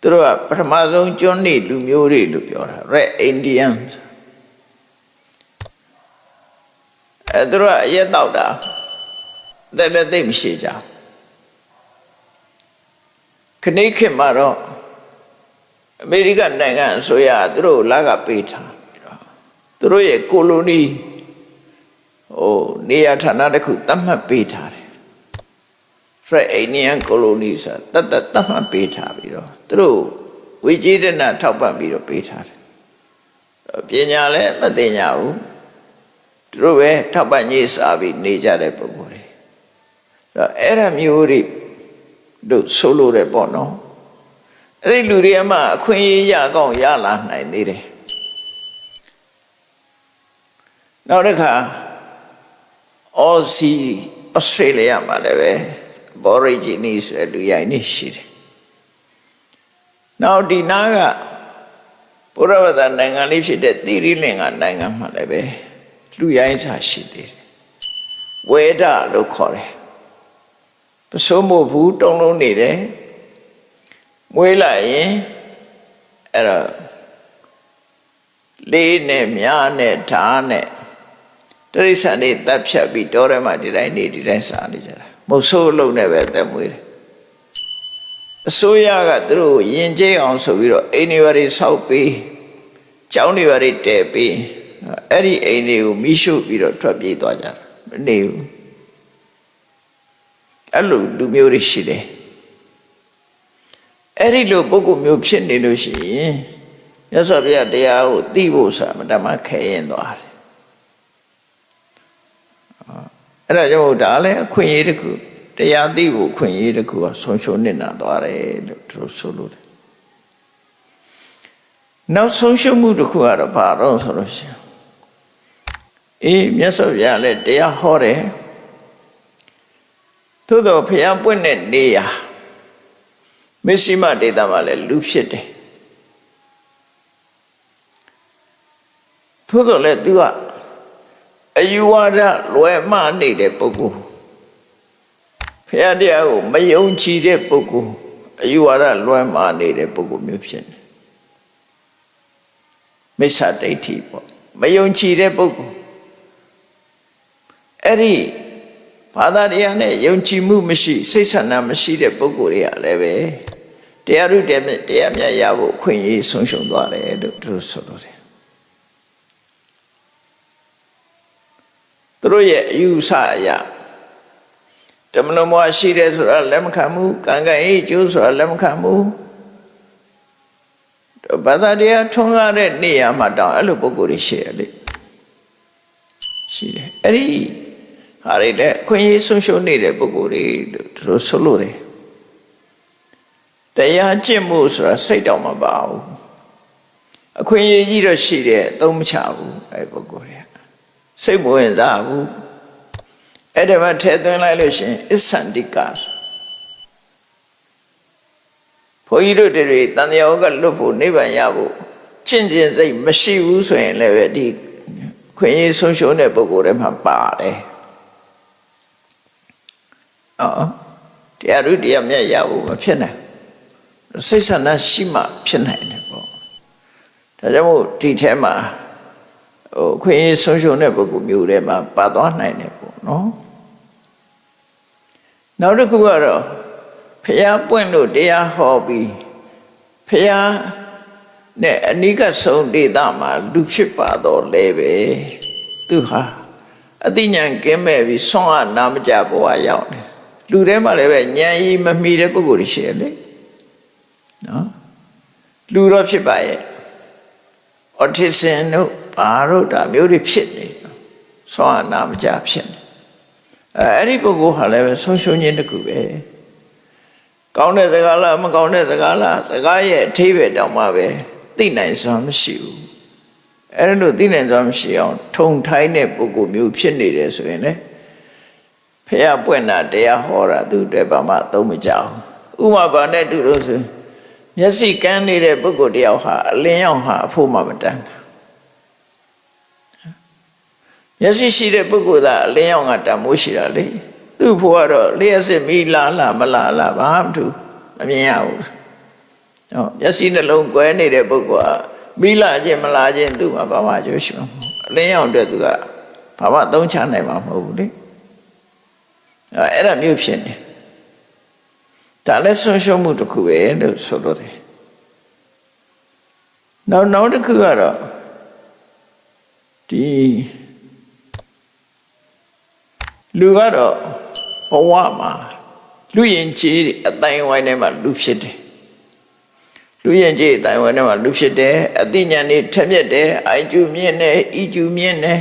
သူတို့ကပထမဆုံးကျွန်းနေလူမျိုးတွေလို့ပြောတာ Red Indian သူတို့ကအရက်တောက်တာတဲ့လည်းသိမရှိကြခဏခေတ်မှာတော့အမေရိကန်နိုင်ငံအစိုးရသူတို့လာကပေးထားသူတို့ရဲ့ကိုလိုနီနေရာဌာနတစ်ခုသတ်မှတ်ပေးထားတယ် Red Indian colony ဆိုတတ်မှတ်ပေးထားပြီးတော့သူတို့ဝေကြီးတဲ့နာထောက်ပံ့ပြီးတော့ပေးထားတယ်ပညာလည်းမသိညာဘူးသူတို့ပဲထောက်ပံ့ရေးစားပြီးနေကြတဲ့ပုဂ္ဂိုလ်တွေအဲ့ဒါမျိုးတွေတို့ဆိုလို့ရပေါ့နော်အဲ့ဒီလူတွေအမှအခွင့်အရေးရကောင်းရလာနိုင်သေးတယ်နောက်တစ်ခါAustralia မှာလည်းပဲဘောရိဂျီနီဆိုတဲ့လူရိုင်းနေရှိတယ်နောက်ဒီနာကဘုရားဝတ္တနိုင်ငံလေးဖြစ်တဲ့သီရိလင်္ကာနိုင်ငံမှာလည်းပဲလူရိုင်းစာရှိသေးတယ်ဝေဒလို့ခေါ်တယ်ပစိုးမို့ဘူးတုံးလုံးနေတယ်မွေးလိုက်ရင်အဲ့တော့လေးနဲ့မြားနဲ့ဓာတ်နဲ့တရိစ္ဆာန်တွေတပ်ဖြတ်ပြီးတောထဲမှာဒီတိုင်းနေဒီတိုင်းစားနေကြတာမဟုတ်ဆိုးလုံးနဲ့ပဲတက်မွေးတယ်အစိုးရကသူတို့ယဉ်ကျေးအောင်ဆိုပြီးတော့အိမ်တွေဘာတွေဆောက်ပြီးကျောင်းတွေဘာတွေတည်ပြီးအဲ့ဒီအိမ်တွေကိုမိရှုပြီးတော့ထွက်ပြေးသွားကြတာမနေဘူးအဲ့လိုလူမျိုးတွေရှိတယ်အဲ့ဒီလိုပုဂ္ဂိုလ်မျိုးဖြစ်နေလို့ရှိရင်မြတ်စွာဘုရားတရားကိုသိဖို့ဆိုတာမတမခဲရင်သွားတယ်အဲ့ဒါကြောင့်ဒါလည်းအခွင့်အရေးတစ်ခုတရားသိဖို့အခွင့်အရေးတစ်ခုကဆုံးရှုံးနေတာသွားတယ်လို့သူဆိုလို့တယ်နောက်ဆုံးရှုံးမှုတစ်ခုကတော့ဘာတော့ဆိုလို့ရှိရင်မြတ်စွာဘုရားလည်းတရားဟောတယ်သို့တော့ဘုရားပွင့်တဲ့နေရာမစ္စည်းမဒေသမှာလည်းလူဖြစ်တယ်သို့တော့လည်းသူကအယူဝါဒလွယ်မှားနေတဲ့ပုဂ္ဂိုလ်ဘုရားတရားကိုမယုံကြည်တဲ့ပုဂ္ဂိုလ်အယူဝါဒလွယ်မှားနေတဲ့ပုဂ္ဂိုလ်မျိုးဖြစ်နေမ မိစ္ဆာဒိဋ္ဌိပေါ့မယုံကြည်တဲ့ပုဂ္ဂိုလ်အဲ့ဒီဘာသာတရားနဲ့ယုံကြည်မှုမရှိစိတ်ဆန္ဒမရှိတဲ့ပုဂ္ဂိုလ်တွေကလည်းပဲတရားဥဒ္ဒေတရားမြတ်ရဖို့ခွင့်ရဆုံးရှုံးသွားတယ်လို့သူတို့ဆိုလို့တယ်သူတို့ရဲ့အယူဆအရတမန်တော်ရှိတယ်ဆိုတာလက်မခံဘူးကံကံအေးကျိုးဆိုတာလက်မခံဘူးဘာသာတရားထွန်းကားတဲ့နေရာမှာတောင်အဲ့လိုပုဂ္ဂိုလ်တွေရှိတယ်လေရှိတယ်အဲ့ဒီဟာတွေလည်းအခွင့်အရေးဆုံးရှုံးနေတဲ့ပုဂ္ဂိုလ်တွေလို့သူတို့ဆိုလို့တယ်တရားကျင့်မှုဆိုတာစိတ်တောင်မပါဘူးအခွင့်အရေးကြီးတော့ရှိတယ်အသုံးမချဘူးအဲ့ပုဂ္ဂိုလ်တွေစိတ်မဝင်စားဘူးအဲ့ဒါမှထည့်သွင်းလိုက်လို့ရှိရင်အစ္ဆန္တိကဘုန်းကြီးတို့တွေတန်တရားကလွတ်ဖို့နိဗ္ဗာန်ရဖို့ကျင့်စိတ်မရှိဘူးဆိုရင်လည်းဒီခွင့်ရဆုံးရှုံးတဲ့ပုဂ္ဂိုလ်တွေမှာပါတယ်တရားဥတရားမြတ်ရဖို့မဖြစ်နိုင်စိတ်ဆန္ဒရှိမှဖြစ်နိုင်တယ်ပေါ့ဒါကြောင့်မို့ဒီထဲမှာခွင့်ရဆုံးရှုံးတဲ့ပုဂ္ဂိုလ်မျိုးတွေမှာပါသွားနိုင်တယ်ပေါ့နော်နောက်တစ်ခုကတော့ဖျားပွင့်လို့တရားဟောပြီးဖျားနဲ့အနိကဆုံးဒေသမှာလူဖြစ်ပါတော့လဲပဲသူဟာအသိဉာဏ်ကင်းမဲ့ပြီးဆွမ်းအားနာမကြဘဝရောက်တယ်လူထဲမှာလည်းပဲဉာဏ်ကြီးမမီတဲ့ပုဂ္ဂိုလ်တွေရှိတယ်လေနော်လူတော့ဖြစ်ပါရဲ့အော်တီဇမ်တို့ဘာတို့ဒါမျိုးတွေဖြစ်နေဆွမ်းအားနာမကြဖြစ်နေအဲ့ဒီပုဂ္ဂိုလ်ဟာလည်းပဲဆုံးရှုံးခြင်းတစ်ခုပဲကောင်းတဲ့စကားလားမကောင်းတဲ့စကားလားစကားရဲ့အထိပ္ပယ်တောင်မှပဲသိနိုင်စွမ်းမရှိဘူးအဲ့ဒါလို့သိနိုင်စွမ်းမရှိအောင်ထုံထိုင်းတဲ့ပုဂ္ဂိုလ်မျိုးဖြစ်နေတယ်ဆိုရင်လေဖះပွင့်တာတရားဟောတာသူတွေဘာမှသုံးမကြဘူးဥပမာဘာနဲ့တူလို့ဆိုမျက်စိကန်းနေတဲ့ပုဂ္ဂိုလ်တယောက်ဟာအလင်းရောက်ဟာအဖို့မှမတန်းမျက်စိရှိတဲ့ပုဂ္ဂိုလ်သာအလင်းရောက်ကတန်မိုးရှိတာလေသူ့ဖို့ကတော့လျှက်စစ်မိလားမလားဘာမှမထူးမမြင်ရဘူးဟောမျက်စိနှလုံးကွဲနေတဲ့ပုဂ္ဂိုလ်ကမိလာခြင်းမလားခြင်းသူ့မှာဘာမှအကျိုးရှိမှာမဟုတ်အလင်းရောင်အတွက်သူကဘာမှသုံးချနိုင်မှာမဟုတ်ဘူးလေအဲ့ဒါမျိုးဖြစ်နေဒါလည်းဆုံးရှုံးမှုတစ်ခုပဲလို့ဆိုလို့တယ်နောက်တစ်ခုကတော့ဒီလူကတော့ဘဝမှာလူရင်ကြီးအတိုင်းဝိုင်းထဲမှာလူဖြစ်တယ်လူရင်ကြီးအတိုင်းဝိုင်းထဲမှာလူဖြစ်တယ်အသိဉာဏ်တွေထက်မြက်တယ်အိုင်ကျူမြင့်တယ်ဤကျူမြင့်တယ်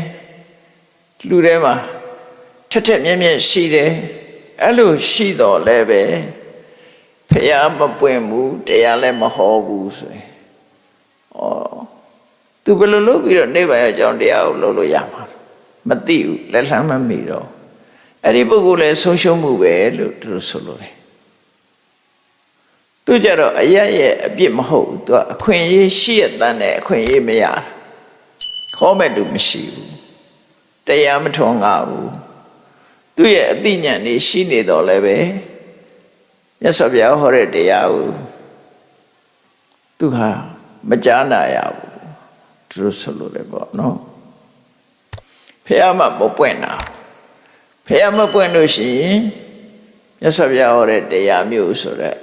လူထဲမှာထက်မြက်ရှိတယ်အဲ့လိုရှိတော့လည်းပဲဖះမပွင့်ဘူးတရားလည်းမဟောဘူးဆိုရင်သူဘယ်လိုလုပ်ပြီးတော့နိဗ္ဗာန်အကြောင်းတရားကိုလုပ်လို့ရမှာမသိဘူးလက်လှမ်းမမီတော့အဲ့ဒီပုဂ္ဂိုလ်လည်းဆုံးရှုံးမှုပဲလို့သူတို့ဆိုလို့တယ်သူကြတော့အရရဲ့အပြစ်မဟုတ်ဘူးသူကအခွင့်အရေးရှိရတဲ့အခွင့်အရေးမရခေါ်မဲ့သူမရှိဘူးတရားမထွန်းကားဘူးသူရဲ့အသိဉာဏ်တွေရှိနေတော့လည်းပဲမြတ်စွာဘုရားဟောတဲ့တရားကိုသူဟာမကြားနာရဘူးသူတို့ဆိုလို့လည်းပေါ့နော်ဖះမပွင့်တာဖះမပွင့်လို့ရှိရင်မြတ်စွာဘုရားဟောတဲ့တရားမျိုးဆိုတဲ့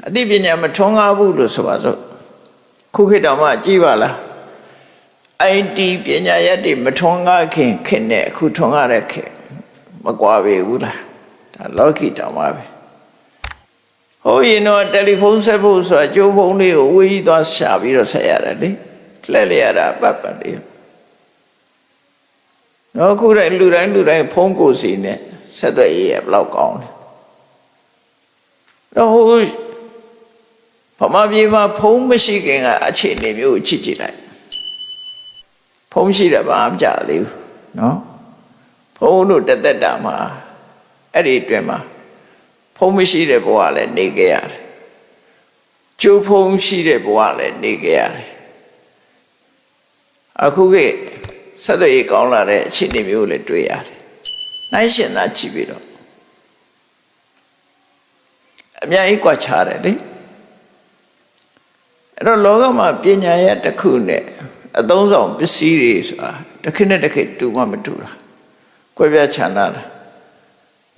အသိပညာမထွန်းကားဘူးလို့ဆိုပါစို့ခုခေတ်တောင်မှကြည့်ပါလား IT ပညာရက်တွေမထွန်းကားခင်နဲ့အခုထွန်းကားတဲ့ခေတ်မကွာပေဘူးလားဒါလောကီတောင်မှပဲဟိုရင်တော့တယ်လီဖုန်းဆက်ဖို့ဆိုတာကျိုးဖုန်းလေးကိုဝေးကြီးသွားရှာပြီးတော့ဆက်ရတယ်လေလှည့်ရတာပတ်လေးတော့ခုတိုင်းလူတိုင်းဖုန်းကိုစီနဲ့ဆက်သွယ်ရေးဘလောက်ကောင်းလဲတော့ဟိုဗမာပြည်မှာဖုန်းမရှိခင်ကအခြေအနေမျိုးကိုကြည့်လိုက်ဖုန်းရှိတယ်ဘာမှမကြသေးဘူးနော်ဖုန်းတို့တက်တာမှာအဲ့ဒီအတွင်းမှာဖုန်းမရှိတဲ့ဘဝလည်းနေကြရတယ်ကျိုးဖုန်းရှိတဲ့ဘဝလည်းနေကြရတယ်အခုကဆက်သွယ်ရေးကောင်းလာတဲ့အခြေအနေမျိုးလည်းတွေ့ရတယ်နိုင်ရှင်သာကြည့်ပြီးတော့အများကြီးကွာခြားတယ်လေအဲ့တော့လောကမှာပညာရဲ့တစ်ခုနဲ့ အသုံးဆောင်ပစ္စည်းတွေဆိုတာတစ်ခေတ်နဲ့တစ်ခေတ်တူမှမတူတာကွဲပြားခြားနားတာ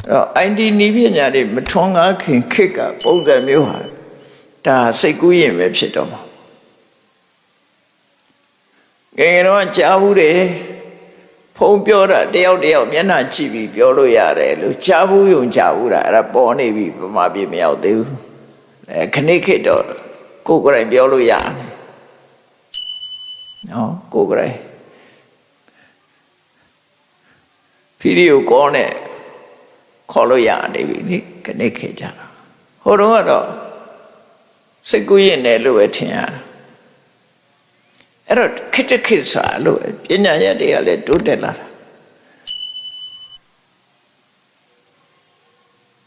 အဲ့တော့ IT နည်းပညာတွေမထွန်းကားခင်ခေတ်ကပုံစံမျိုးဟာဒါစိတ်ကူးရင်ပဲဖြစ်တော့မှာငယ်ငယ်တော့ကြားဘူးတယ်ဖုံးပြောတာတယောက်မျက်နှာကြည့်ပြီးပြောလို့ရတယ်လို့ကြားဘူးယုံကြားဘူးတာအဲ့ဒါပေါ်နေပြီဗမာပြည်မရောက်သေးဘူးခဏခေတ်တော့ကိုယ်ကိုယ်တိုင်ပြောလို့ရတယ်နော်ကိုယ်ကိုယ်တိုင်ဗီဒီယိုကောနဲ့ခေါ်လို့ရနေပြီနိခဏခေတ်ကြတာဟိုတော့ကတော့စိတ်ကူးရင်လည်းလို့ပဲထင်ရတာအဲ့တော့ခေတ်ခေတ်စားလို့ပညာရတွေကလည်းတိုးတက်လာတာ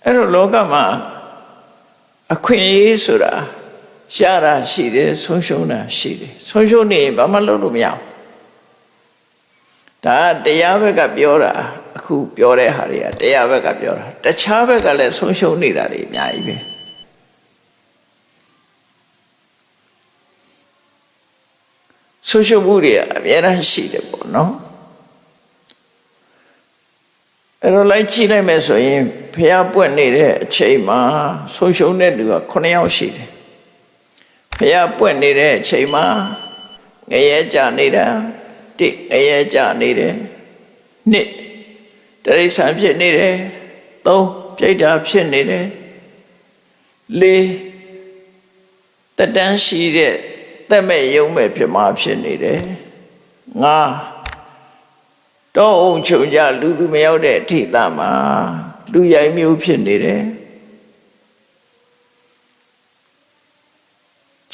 အဲ့တော့လောကမှာအခွင့်အရေးဆိုတာရှားတာရှိတယ်ဆုံးရှုံးတာရှိတယ်ဆုံးရှုံးနေဘာမှလုပ်လို့မရဘူးဒါတရားဘက်ကပြောတာအခုပြောတဲ့ဟာတွေကတရားဘက်ကပြောတာတခြားဘက်ကလည်းဆုံးရှုံးနေတာတွေအများကြီးပဲဆုံးရှုံးမှုတွေအများကြီးရှိတယ်ပေါ့နော်အဲ့တော့လိုက်ကြည့်လိုက်မယ်ဆိုရင်ဖះပွက်နေတဲ့အချိန်မှာဆုံးရှုံးတဲ့လူက9ယောက်ရှိတယ်ဖះပွက်နေတဲ့အချိန်မှာငရဲကြနေတာ1ငရဲကြနေတယ်2တရိษံဖြစ်နေတယ်3ပြိတ္တာဖြစ်နေတယ်4တတန်းရှိတဲ့သက်မဲ့ယုံမဲ့ဖြစ်မှာဖြစ်နေတယ်5တော့အောင်ချုံကြလူသူမရောက်တဲ့အထိတမှာလူရိုင်းမျိုးဖြစ်နေတယ်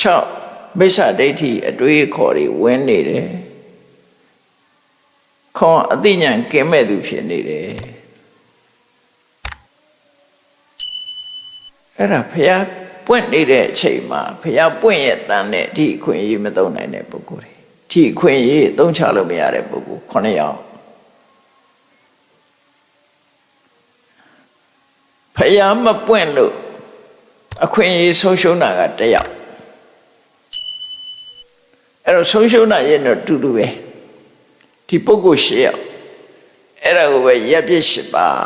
6မိစ္ဆာဒိဋ္ဌိအတွေးအခေါ်တွေဝင်နေတယ်ခွန်အသိဉာဏ်ကင်းမဲ့သူဖြစ်နေတယ်အဲ့ဒါဘုရားပွင့်နေတဲ့အချိန်မှာဘုရားပွင့်ရဲ့တန်နဲ့ဒီအခွင့်အရေးမသုံးနိုင်တဲ့ပုဂ္ဂိုလ်တွေဒီအခွင့်အရေးသုံးချလို့မရတဲ့ပုဂ္ဂိုလ်9ယောက်ဘုရားမပွင့်လို့အခွင့်အရေးဆုံးရှုံးတာက1ယောက်အဲ့တော့ဆုံးရှုံးတာရဲ့တော့တူတူပဲဒီပုဂ္ဂိုလ်10ယောက်အဲ့ဒါကိုပဲရပ်ပြစ်10ပါး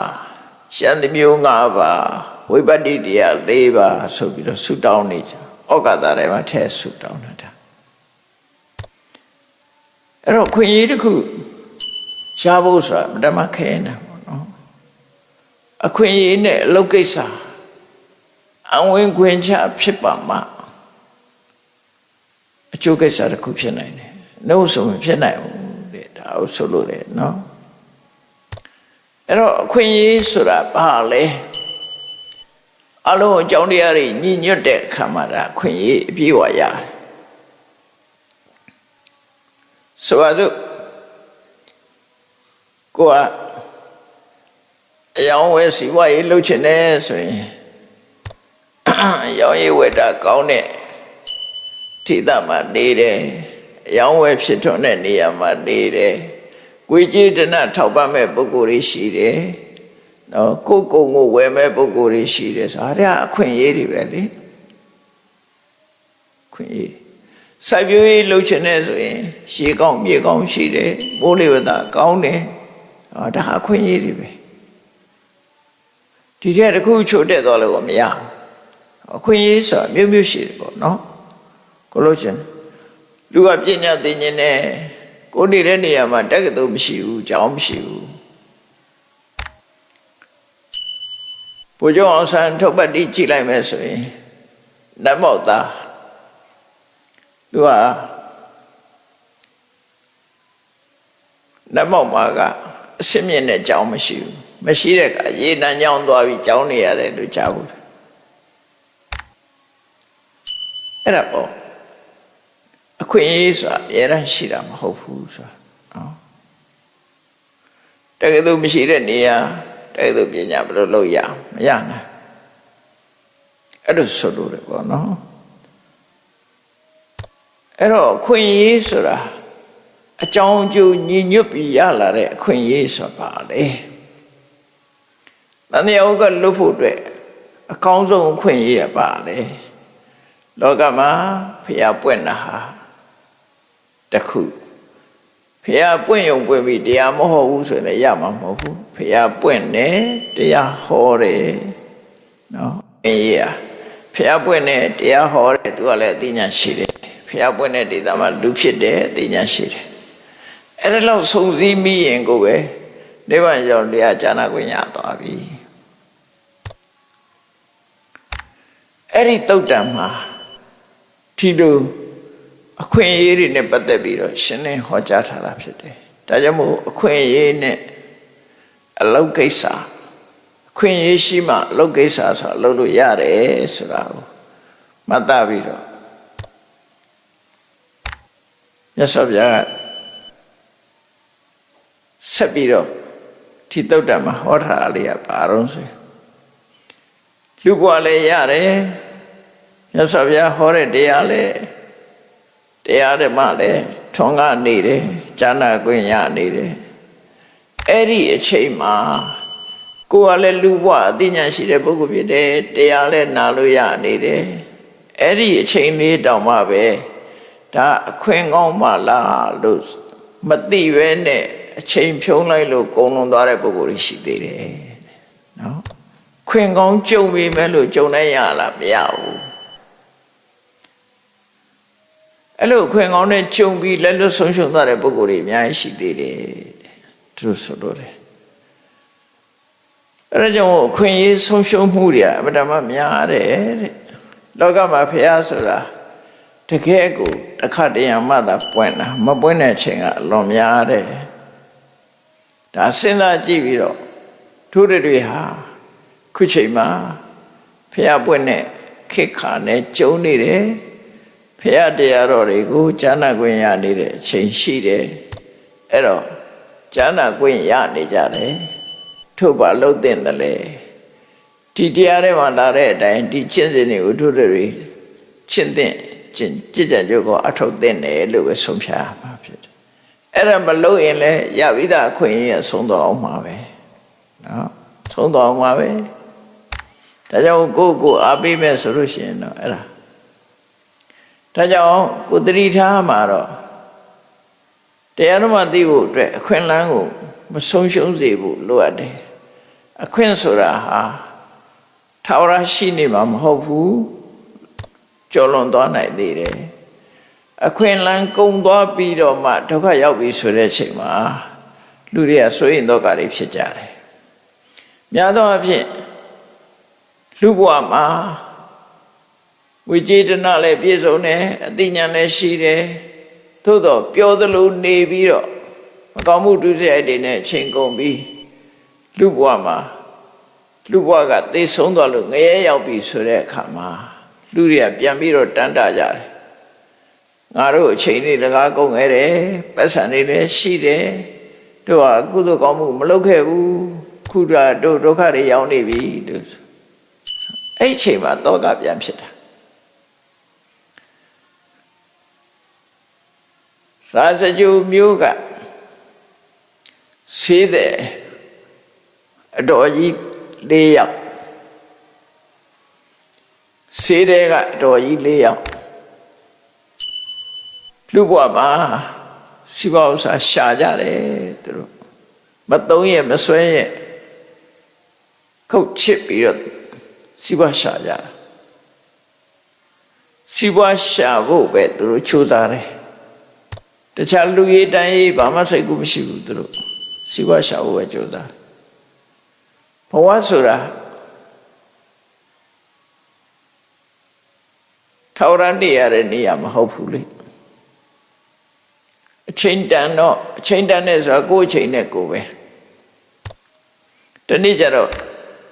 ရှမ်းသမျိုး5ပါးဝိပဿနာတရား4ပါးဆိုပြီးတော့ဆုတောင်းနေကြဩကာသထဲမှာထဲဆုတောင်းတာအဲ့တော့ခွင့်ရတစ်ခုရှားဖို့ဆိုတာမတမခဲနေတာပေါ့နော်အခွင့်အရေးနဲ့အလုပ်ကိစ္စအဝင်ခွင့်ချဖြစ်ပါမှအကျိုးကိစ္စတစ်ခုဖြစ်နိုင်တယ်နှုတ်ဆိုမဖြစ်နိုင်ဘူးတဲ့ဒါကိုဆိုလို့လေနော်အဲ့တော့အခွင့်အရေးဆိုတာဘာလဲအလုံးအကြောင်းတရားတွေညှိညွတ်တဲ့အခါမှာဒါအခွင့်အရေးအပြည့်အဝရတယ်ဆိုပါစို့ကိုကအယောင်ဝယ်စီဝါရေးလုပ်ချင်တယ်ဆိုရင်ရောင်ရည်ဝယ်တာကောင်းတဲ့ထိသမှာနေတယ်အယောင်ဝယ်ဖြစ်ထွန်းတဲ့နေရာမှာနေတယ်ကိုယ်ကြည်တနာထောက်ပံ့မဲ့ပုဂ္ဂိုလ်တွေရှိတယ်နော်ကိုယ်ကိုဝယ်မဲ့ပုဂ္ဂိုလ်တွေရှိတယ်ဆိုတာအခွင့်အရေးတွေပဲလေခွင့်ရေးစိုက်ပျိုးရေးလုပ်ချင်တဲ့ဆိုရင်ရှေးကောင်းမြေကောင်းရှိတယ်မိုးလေဝသကောင်းတယ်ဒါအခွင့်အရေးတွေပဲဒီထက်တစ်ခုချို့တက်သွားလို့မရအခွင့်အရေးဆိုတာမျိုးမျိုးရှိတယ်ပေါ့နော်ကိုလို့ချင်းလူကပညာသိဉာဏ်နဲ့ကိုနေတဲ့နေရာမှာတက္ကသိုလ်မရှိဘူးကျောင်းမရှိဘူးဘုရားအောင်ဆန်းထုတ်ပတ်တိကြည့်လိုက်မယ်ဆိုရင်နတ်မောက်သားသူကနတ်မောက်မှာကအစင်းမြင့်တဲ့ကျောင်းမရှိဘူးမရှိတဲ့ကရေနံကျောင်းသွားပြီးကျောင်းနေရတယ်လို့ကြားဘူးအဲ့ဒါပေါ့အခွင့်အရေးဆိုတာအများကြီးရှိတာမဟုတ်ဘူးဆိုတာနော်တကယ်လို့မရှိတဲ့နေရာတကယ်လို့ပညာဘယ်လိုလုပ်ရမရနိုင်အဲ့လိုဆိုလို့တယ်ပေါ့နော်အဲ့တော့အခွင့်အရေးဆိုတာအကြောင်းအကျိုးညီညွတ်ပြီးရလာတဲ့အခွင့်အရေးဆိုတာပါလေတန်တရားဥက္ကလွတ်ဖို့အတွက်အကောင်းဆုံးအခွင့်အရေးကပါလေလောကမှာဖျားပွင့်တာဟာတခု ဖះပွင့်ယုံပွင့်ပြီးတရားမဟောဘူးဆိုရင်လည်းရမှာမဟုတ်ဘူးဖះပွင့်တယ်တရားဟောတယ်နော်အင်းကြီးဖះပွင့်တယ်တရားဟောတယ်သူကလည်းအသိဉာဏ်ရှိတယ်ဖះပွင့်တဲ့ဒေသမှာလူဖြစ်တယ်အသိဉာဏ်ရှိတယ်အဲ့ဒါလောက်စုံစည်းမိရင်ကိုပဲနိဗ္ဗာန်ရောက်တရားဉာဏ်ခွင့်ရသွားပြီအဲ့ဒီတုတ်တံမှာဒီလိုအခွင့်အရေးတွေနဲ့ပတ်သက်ပြီးတော့ရှင်းလင်းဟောကြားထားတာဖြစ်တယ်ဒါကြောင့်မို့အခွင့်အရေးနဲ့အလုပ်ကိစ္စအခွင့်အရေးရှိမှအလုပ်ကိစ္စဆိုအလုပ်လို့ရတယ်ဆိုတာကိုမှတ်သားပြီးတော့မြတ်စွာဘုရားဆက်ပြီးတော့ဒီတုတ်တံမှာဟောထားတာလေးကဘာလို့ဆိုလူဘဝလည်းရတယ်မြတ်စွာဘုရားဟောတဲ့တရားလည်းတရားဓမ္မလည်းထွန်းကားနေတယ်ဉာဏ်ခွင့်ရနေတယ်အဲ့ဒီအချိန်မှာကိုယ်ကလည်းလူဘဝအသိဉာဏ်ရှိတဲ့ပုဂ္ဂိုလ်ဖြစ်တယ်တရားလည်းနာလို့ရနေတယ်အဲ့ဒီအချိန်လေးတောင်မှပဲဒါအခွင့်ကောင်းမှလားလို့မသိပဲနဲ့အချိန်ဖြုံးလိုက်လို့ကုန်လွန်သွားတဲ့ပုဂ္ဂိုလ်ရှိသေးတယ်နော်ခွင့်ကောင်းကြုံပြီမဲ့လို့ကြုံနိုင်ရလားမရဘူးအဲ့လိုခွင့်ကောင်းနဲ့ကြုံပြီးလက်လွတ်ဆုံးရှုံးသွားတဲ့ပုဂ္ဂိုလ်တွေအများကြီးရှိသေးတယ်သူတို့ဆိုလို့တယ်အဲ့ဒါကြောင့်အခွင့်အရေးဆုံးရှုံးမှုတွေအမှန်တမ်းများတယ်တဲ့လောကမှာဖះဆိုတာတကယ်ကိုတစ်ခါတည်းမှသာပွင့်တာမပွင့်တဲ့အချိန်ကအလွန်များတယ်ဒါစဉ်းစားကြည့်ပြီးတော့တို့တွေဟာခုချိန်မှာဖះပွင့်တဲ့ခေတ်ခါနဲ့ကြုံနေတယ်ဖះတရားတော်တွေကိုဉာဏ်ခွင့်ရနေတဲ့အချိန်ရှိတယ်အဲ့တော့ဉာဏ်ခွင့်ရနေကြတယ်ထို့ပါလို့တင်တယ်လေဒီတရားတွေမှာလာတဲ့အတိုင်းဒီကျင့်စဉ်တွေကိုတို့တွေကျင့်တဲ့ကြည်ကြံကြုတ်ကိုအထောက်တင်တယ်လို့ပဲဆုံးဖြတ်ရမှာဖြစ်တယ်အဲ့ဒါမလို့ရင်လည်းရပြီးသားအခွင့်အရေးဆုံးတော့အောင်မှာပဲနော်ဆုံးတော့အောင်မှာပဲဒါကြောင့်ကိုအားပေးမယ်ဆိုလို့ရှိရင်တော့အဲ့ဒါကြောင့်ကိုသတိထားမှာတော့တရားဓမ္မသိဖို့အတွက်အခွင့်အလမ်းကိုမဆုံးရှုံးစေဖို့လိုအပ်တယ်အခွင့်ဆိုတာဟာထာဝရရှိနေမှာမဟုတ်ဘူးကျော်လွန်သွားနိုင်သေးတယ်အခွင့်အလမ်းကုန်သွားပြီးတော့မှဒုက္ခရောက်ပြီဆိုတဲ့အချိန်မှာလူတွေကစိုးရိမ်တော့ကြတွေဖြစ်ကြတယ်များသောအားဖြင့်လူဘဝမှာဝိចេတနာလည်းပြည့်စုံတယ်အသိဉာဏ်လည်းရှိတယ်သို့တော့ပြောသလိုနေပြီးတော့မကောင်းမှုဒုစရိုက်တွေနဲ့ချိန်ကုန်ပြီးလူဘဝမှာလူဘဝကသိဆုံးသွားလို့ငရဲရောက်ပြီဆိုတဲ့အခါမှာလူတွေကပြန်ပြီးတော့တန်းတကြတယ်ငါတို့အချိန်လေးတကားကုန်ခဲ့တယ်ပတ်စံတွေလည်းရှိတယ်တို့ဟာကုသိုလ်ကောင်းမှုမလုပ်ခဲ့ဘူးခုတို့ဒုက္ခတွေရောက်နေပြီတို့အဲ့အချိန်မှာတောကပြန်ဖြစ်တာရာဇဂျူမျိုးကဆေးတဲ့အတော်ကြီး၄ယောက်ဆေးတဲ့ကအတော်ကြီး၄ယောက်လူဘဝမှာစီပါဥစ္စာရှာကြတယ်သူတို့မသုံးရမဆွဲရခုတ်ချစ်ပြီးတော့စီပါရှာကြတာစီပါရှာဖို့ပဲသူတို့ချိုးစားတယ်တခြားလူရေးတန်းရေးဘာမှစိတ်ကူးမရှိဘူးသူတို့စီပါရှာဖို့ပဲကြိုးစားဘဝဆိုတာထာဝရနေရတဲ့နေရာမဟုတ်ဘူးလေအချိန်တန်တော့အချိန်တန်နဲ့ဆိုတာကိုယ်အချိန်နဲ့ကိုယ်ပဲတနေ့ကျတော့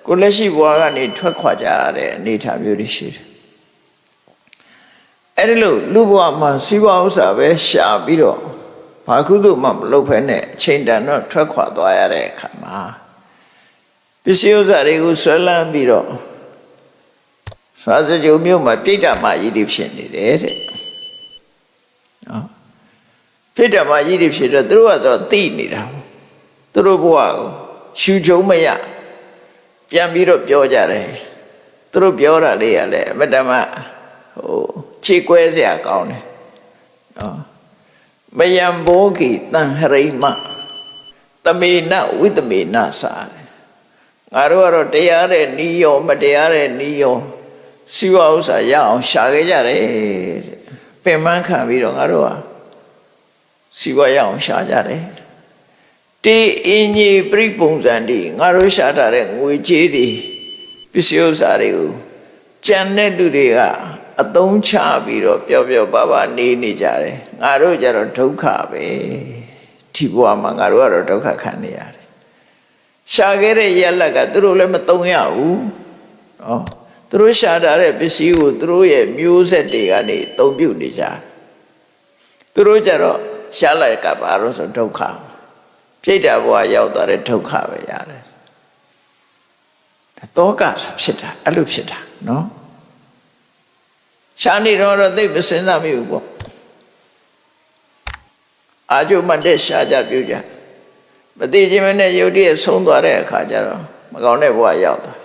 ကိုလက်ရှိဘဝကနေထွက်ခွာကြရတဲ့အနေအထားမျိုးတွေရှိတယ်အဲ့ဒီလိုလူဘဝမှာစီးပွားဥစ္စာပဲရှာပြီးတော့ဘာကုသိုလ်မှမလုပ်ဖဲနဲ့အချိန်တန်တော့ထွက်ခွာသွားရတဲ့အခါမှာပစ္စည်းဥစ္စာတွေကိုဆွဲလန်းပြီးတော့ရာဇဂျုံမြို့မှာပြိတ္တမကြီးတွေဖြစ်နေတယ်တဲ့နော်ပြိတ္တမကြီးတွေဖြစ်တော့သူတို့ကတော့သိနေတာသူတို့ဘဝကိုရှူချုံမရပြန်ပြီးတော့ပြောကြတယ်သူတို့ပြောတာလေးကလည်းအမတ္တမခြေကွဲစရာကောင်းတယ်နော် မယံဘောဂီတန်ဟရိမတမေနဝိတမေနစာငါတို့ကတော့တရားတဲ့နီးရောမတရားတဲ့နီးရောစီဝဥစ္စာရအောင်ရှာခဲ့ကြတယ်ပင်ပန်းခံပြီးတော့ငါတို့ဟာစီဝရအောင်ရှာကြတယ်တေအင်းကြီးပြိပုံစံဒီငါတို့ရှာထားတဲ့ငွေကြေးတွေပစ္စည်းဥစ္စာတွေကိုကြံတဲ့လူတွေကအသုံးချပြီးတော့ပျော်ပျော်ပါပါနေကြတယ်ငါတို့ကြတော့ဒုက္ခပဲဒီဘဝမှာငါတို့ကတော့ဒုက္ခခံနေရတယ်ရှာခဲ့တဲ့ရလက်ကသူတို့လည်းမသုံးရဘူးနော်သူတို့ရှာထားတဲ့ပစ္စည်းကိုသူတို့ရဲ့မျိုးဆက်တွေကနေသုံးပြုနေကြတယ်သူတို့ကြတော့ရှားလိုက်ကပါတော့ဆိုဒုက္ခပြိတ္တာဘဝရောက်သွားတဲ့ဒုက္ခပဲရတယ်တောကဖြစ်တာအဲ့လိုဖြစ်တာနော်ရှားနေတော့သိမစင်စားမိဘူးပေါ့အာကျုံမတဲ့ရှားကြပြုကြမသိခြင်းနဲ့ယုတ်တည်းဆုံးသွားတဲ့အခါကျတော့မကောင်းတဲ့ဘဝရောက်သွား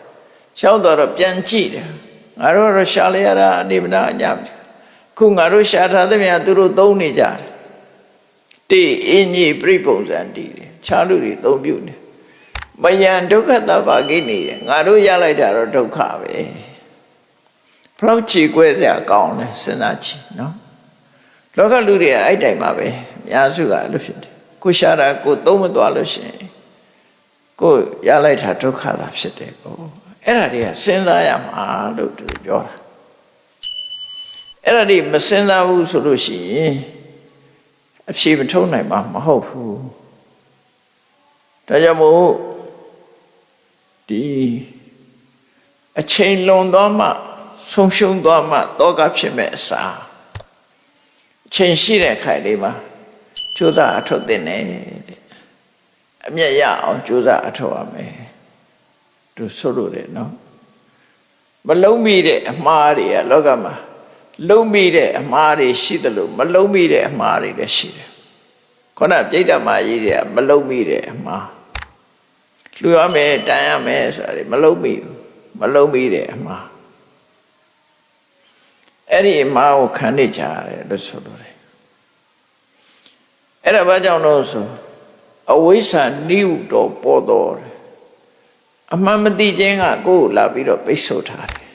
ရှောက်တော့ပြန်ကြည့်တယ်ငါတို့တော့ရှားလိုက်ရတာအနေမနာအညာခုငါတို့ရှားထားသမျှသူတို့သုံးနေကြတယ်တေအင်းကြီးပြိပုံစံတည်တယ်ခြားလူတွေသုံးပြုနေမယံဒုက္ခတဘာကိနေတယ်ငါတို့ရလိုက်တာတော့ဒုက္ခပဲဘလောက်ချီကွဲစရာကောင်းလဲစဉ်းစားကြည့်နော်လောကလူတွေကအဲ့တိုင်မှာပဲအများစုကအဲ့လိုဖြစ်တယ်ကိုရှာတာကိုသုံးမသွားလို့ရှိရင်ကိုရလိုက်တာဒုက္ခသာဖြစ်တယ်ကိုအဲ့ဒါတွေကစဉ်းစားရမှာလို့သူပြောတာအဲ့ဒါတွေမစဉ်းစားဘူးဆိုလို့ရှိရင်အဖြေမထုတ်နိုင်မှာမဟုတ်ဘူးဒါကြောင့်မို့ဒီအချိန်လွန်သွားမှဆုံးရှုံးသွားမှတောကဖြစ်မဲ့အစားအချိန်ရှိတဲ့ခိုင်လေးမှာကြိုးစားအထောက်တင်နေတဲ့အမျက်ရအောင်ကြိုးစားအထောက်ရမယ်သူဆိုလို့တယ်နော်မလုံးမိတဲ့အမှားတွေကလောကမှာလုံးမိတဲ့အမှားတွေရှိတယ်လို့မလုံးမိတဲ့အမှားတွေလည်းရှိတယ်ခုနပြိတ္တမာကြီးတွေကမလုံးမိတဲ့အမှားလူရမယ်တန်ရမယ်ဆိုတာတွေမလုံးမိဘူးမလုံးမိတဲ့အမှားအဲ့ဒီအမှားကိုခံနေကြရတယ်လို့ဆိုလို့တယ်အဲ့ဒါဘာကြောင့်လို့ဆိုအဝိဇ္ဇာနိဟုတော်ပေါ်တော်တယ်အမှန်မသိခြင်းကကိုယ်ကိုလာပြီးတော့ပိတ်ဆို့ထားတယ်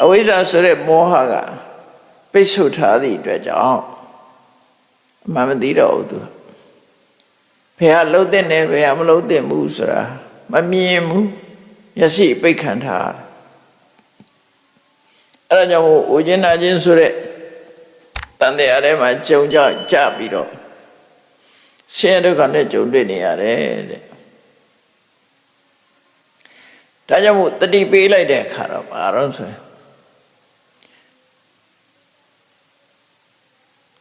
အဝိဇ္ဇာဆိုတဲ့မောဟကပိတ်ဆို့ထားသည့်အတွက်ကြောင့်အမှန်မသိတော့ဘူးသူဘယ်ဟာလုံးတဲ့နဲ့ဘယ်ဟာမလုံးတဲ့ဘူးဆိုတာမမြင်ဘူးမျက်စိပိတ်ခံထားအဲ့ဒါကြောင့်ဝိညာဉ်နာခြင်းဆိုတဲ့တန်တရားထဲမှာကြုံကြပြီးတော့ဆင်းရဲဒုက္ခနဲ့ကြုံတွေ့နေရတယ်တဲ့ဒါကြောင့်မို့တတိပေးလိုက်တဲ့အခါတော့ဘာလို့ဆိုရင်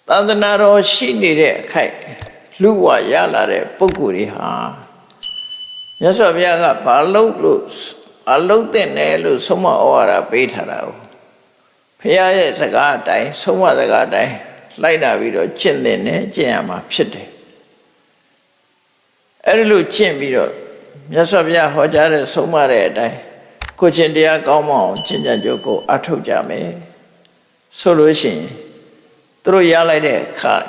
သာသနာတော်ရှိနေတဲ့အခိုက်လူဝရလာတဲ့ပုဂ္ဂိုလ်တွေဟာမြတ်စွာဘုရားကဘာလို့လို့အလုံးတဲ့တယ်လို့ဆုံးမဩဝါဒပေးထားတာကိုဘုရားရဲ့စကားအတိုင်းဆုံးမစကားအတိုင်းလိုက်နာပြီးတော့ကျင့်တဲ့နဲ့ကျင့်ရမှာဖြစ်တယ်အဲ့ဒီလိုကျင့်ပြီးတော့မြတ်စွာဘုရားဟောကြားတဲ့ဆုံးမတဲ့အတိုင်းကိုချင်းတရားကောင်းမအောင်ကျင့်ကြံကြိုးကိုအထောက်ကြမယ်ဆိုလို့ရှိရင်သူတို့ရလိုက်တဲ့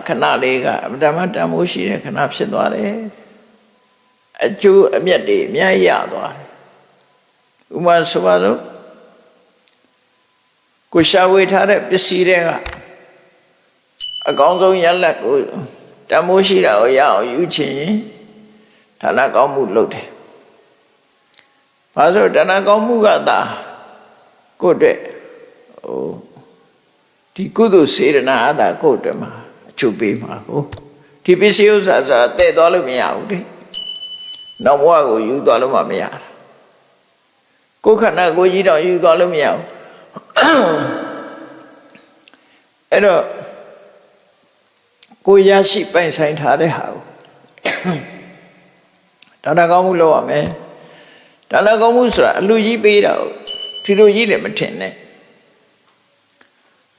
ခဏလေးကအမှန်တမ်းတန်ဖိုးရှိတဲ့ခဏဖြစ်သွားတယ်အကျိုးအမြတ်တွေအများကြီးရသွားတယ်ဥပမာဆိုပါတော့ကိုရှာဝေထားတဲ့ပစ္စည်းတွေကအကောင်းဆုံးရလတ်ကိုတန်ဖိုးရှိတာကိုရအောင်ယူချင်ဒါနကောင်းမှုလုပ်တယ်။ဘာလို့ဒါနကောင်းမှုကသာကိုယ့်အတွက်ဒီကုသိုလ်စေတနာအသာကိုယ့်အတွက်မှာအကျိုးပေးမှာကိုဒီပစ္စည်းဥစ္စာဆိုတာတည့်သွားလို့မရဘူးလေ။နောက်ဘဝကိုယူသွားလို့မှမရတာ။ကိုယ်ခန္ဓာကိုယ်ကြီးတော့ယူသွားလို့မရဘူး။အဲ့တော့ကိုယ်ရရှိပိုင်ဆိုင်ထားတဲ့ဟာကိုဒါနကောင်းမှုလုပ်ရမယ်ဒါနကောင်းမှုဆိုတာအလူကြီးပေးတာဒီလိုကြီးလည်းမထင်နဲ့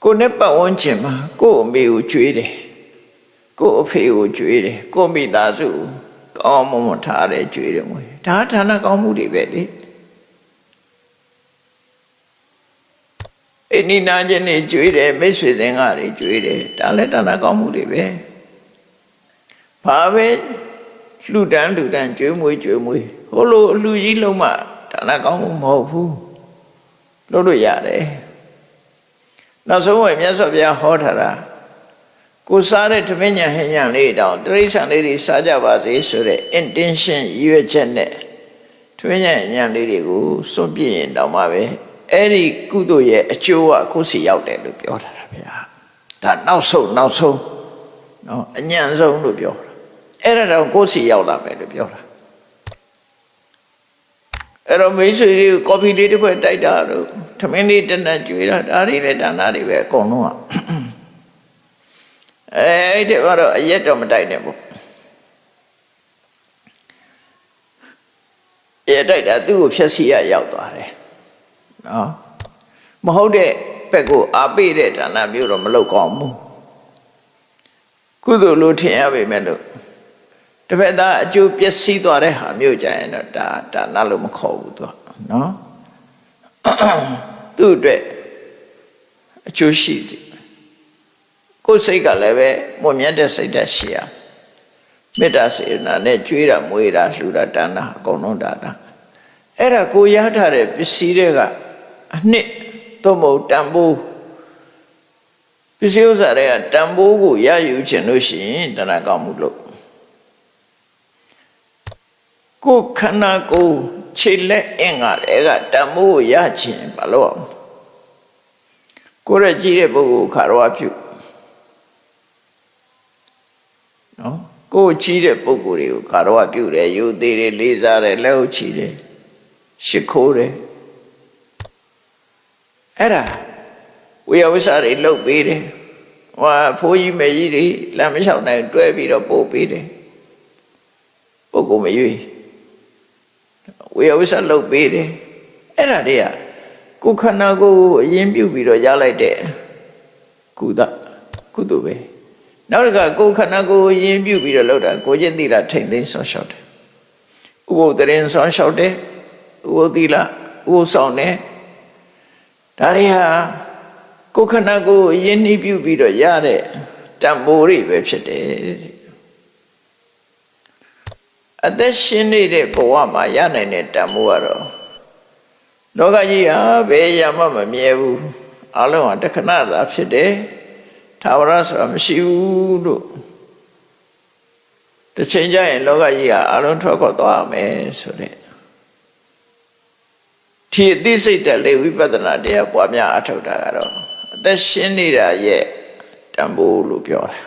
ကိုယ်နဲ့ပတ်ဝန်းကျင်မှာကိုယ့်အမေကိုကြွေးတယ်ကိုယ့်အဖေကိုကြွေးတယ်ကိုယ့်မိသားစုကောင်းမွန်ထားတယ်ကြွေးတယ်မွေးဒါဒါနကောင်းမှုတွေပဲလေ အိနိနာချင်းတွေကျွေးတယ်မိတ်ဆွေသင်္ကာတွေကျွေးတယ်ဒါလည်းဒါနကောင်းမှုတွေပဲဘာပဲလှူဒန်းကျွေးမွေးဟိုလိုအလှူကြီးလုံးမှဒါနကောင်းမှုမဟုတ်ဘူးလုပ်လို့ရတယ်နောက်ဆုံးဝင်မြတ်စွာဘုရားဟောထားတာကိုစားတဲ့ဓမင်းညာဟင်းညာလေးတောင်တိရစ္ဆာန်လေးတွေစားကြပါစေဆိုတဲ့ intention ရည်ရွယ်ချက်နဲ့ဓမင်းညာဟင်းညာလေးတွေကိုစွန့်ပြစ်ရင်တောင်မှပဲအဲ့ဒီကုသိုလ်ရဲ့အကျိုးကကိုယ်စီရောက်တယ်လို့ပြောထားတာဗျာဒါနောက်ဆုံးနော်အညံ့ဆုံးလို့ပြောတာအဲ့ဒါတော့ကိုယ်စီရောက်လာမယ်လို့ပြောတာအဲ့တော့မိတ်ဆွေတွေကိုကော်ဖီလေးတစ်ခွက်တိုက်တာလို့ထမင်းလေးတစ်နက်ကျွေးတာဒါတွေလည်းဒါနာတွေပဲအကုန်လုံးကအဲ့ဒီကတော့အရက်တော့မတိုက်နဲ့ပေါ့ရက်တိုက်တာသူ့ကိုဖြက်စီရရောက်သွားတယ်နော်မဟုတ်တဲ့ဘက်ကိုအားပေးတဲ့ဒါနမျိုးတော့မလုပ်ကောင်းဘူးကုသိုလ်လို့ထင်ရပေမဲ့လို့တပည့်သားအကျိုးပျက်စီးသွားတဲ့ဟာမျိုးကြရင်တော့ဒါနလို့မခေါ်ဘူးသူကနော်သူ့အတွက်အကျိုးရှိစီကိုယ်စိတ်ကလည်းပဲမွန်မြတ်တဲ့စိတ်ဓာတ်ရှိရမေတ္တာစေတနာနဲ့ကြွေးတာမွေးတာလှူတာဒါနအကုန်လုံးဒါအဲ့ဒါကိုရထားတဲ့ပစ္စည်းတွေကအနှစ်သို့မဟုတ်တန်ဖိုးပစ္စည်းဥစ္စာတွေကတန်ဖိုးကိုရယူခြင်းလို့ရှိရင်ဒါနကောင်းမှုလို့ကိုယ်ခန္ဓာကိုယ်ခြေလက်အင်္ဂါတွေကတန်ဖိုးကိုရခြင်းဘာလို့အောင်ကိုယ်ရကြည့်တဲ့ပုဂ္ဂိုလ်ခါရောပြုနော်ကိုယ်ကြည့်တဲ့ပုဂ္ဂိုလ်တွေကိုခါရောပြုတယ်ယူသေးတယ်လေးစားတယ်လက်ဟုတ်ချီတယ်ရှ िख ိုးတယ်အဲ့ဒါဝိယဝိစာတွေလှုပ်ပေးတယ်ဟိုဖိုးကြီးမေကြီးတွေလမ်းမလျှောက်နိုင်တွဲပြီးတော့ပို့ပေးတယ်ပုဂ္ဂိုလ်မရွေးဝိယဝိစာလှုပ်ပေးတယ်အဲ့ဒါတွေကကိုယ်ခန္ဓာကိုယ်အရင်ပြုပြီးတော့ရလိုက်တဲ့ကုသိုလ်ပဲနောက်တစ်ခါကိုယ်ခန္ဓာကိုယ်အရင်ပြုပြီးတော့လုပ်တာကိုချင်းသီလထိမ့်သိမ်းဆောင်ရှောက်တယ်ဥပုသ်တရင်ဆောင်ရှောက်တယ်ဥပုသ်သီလဥပုသ်ဆောင်တယ်ဒါတွေဟာကိုယ်ခန္ဓာကိုယ်အရင်နှီးပြုပြီးတော့ရတဲ့တန်ဖိုးတွေပဲဖြစ်တယ်အသက်ရှင်နေတဲ့ဘဝမှာရနိုင်တဲ့တန်ဖိုးကတော့လောကကြီးဟာဘယ်ရမှမမြဲဘူးအလုံးဟာတခဏသာဖြစ်တယ်ထာဝရဆိုတာမရှိဘူးလို့တစ်ချိန်ကျရင်လောကကြီးဟာအလုံးထွက်ခွာသွားမယ်ဆိုတဲ့ဒီအသိစိတ်တက်လေဝိပဿနာတရားပွားများအထောက်တာကတော့အသက်ရှင်နေတာရဲ့တန်ဖိုးလို့ပြောတာ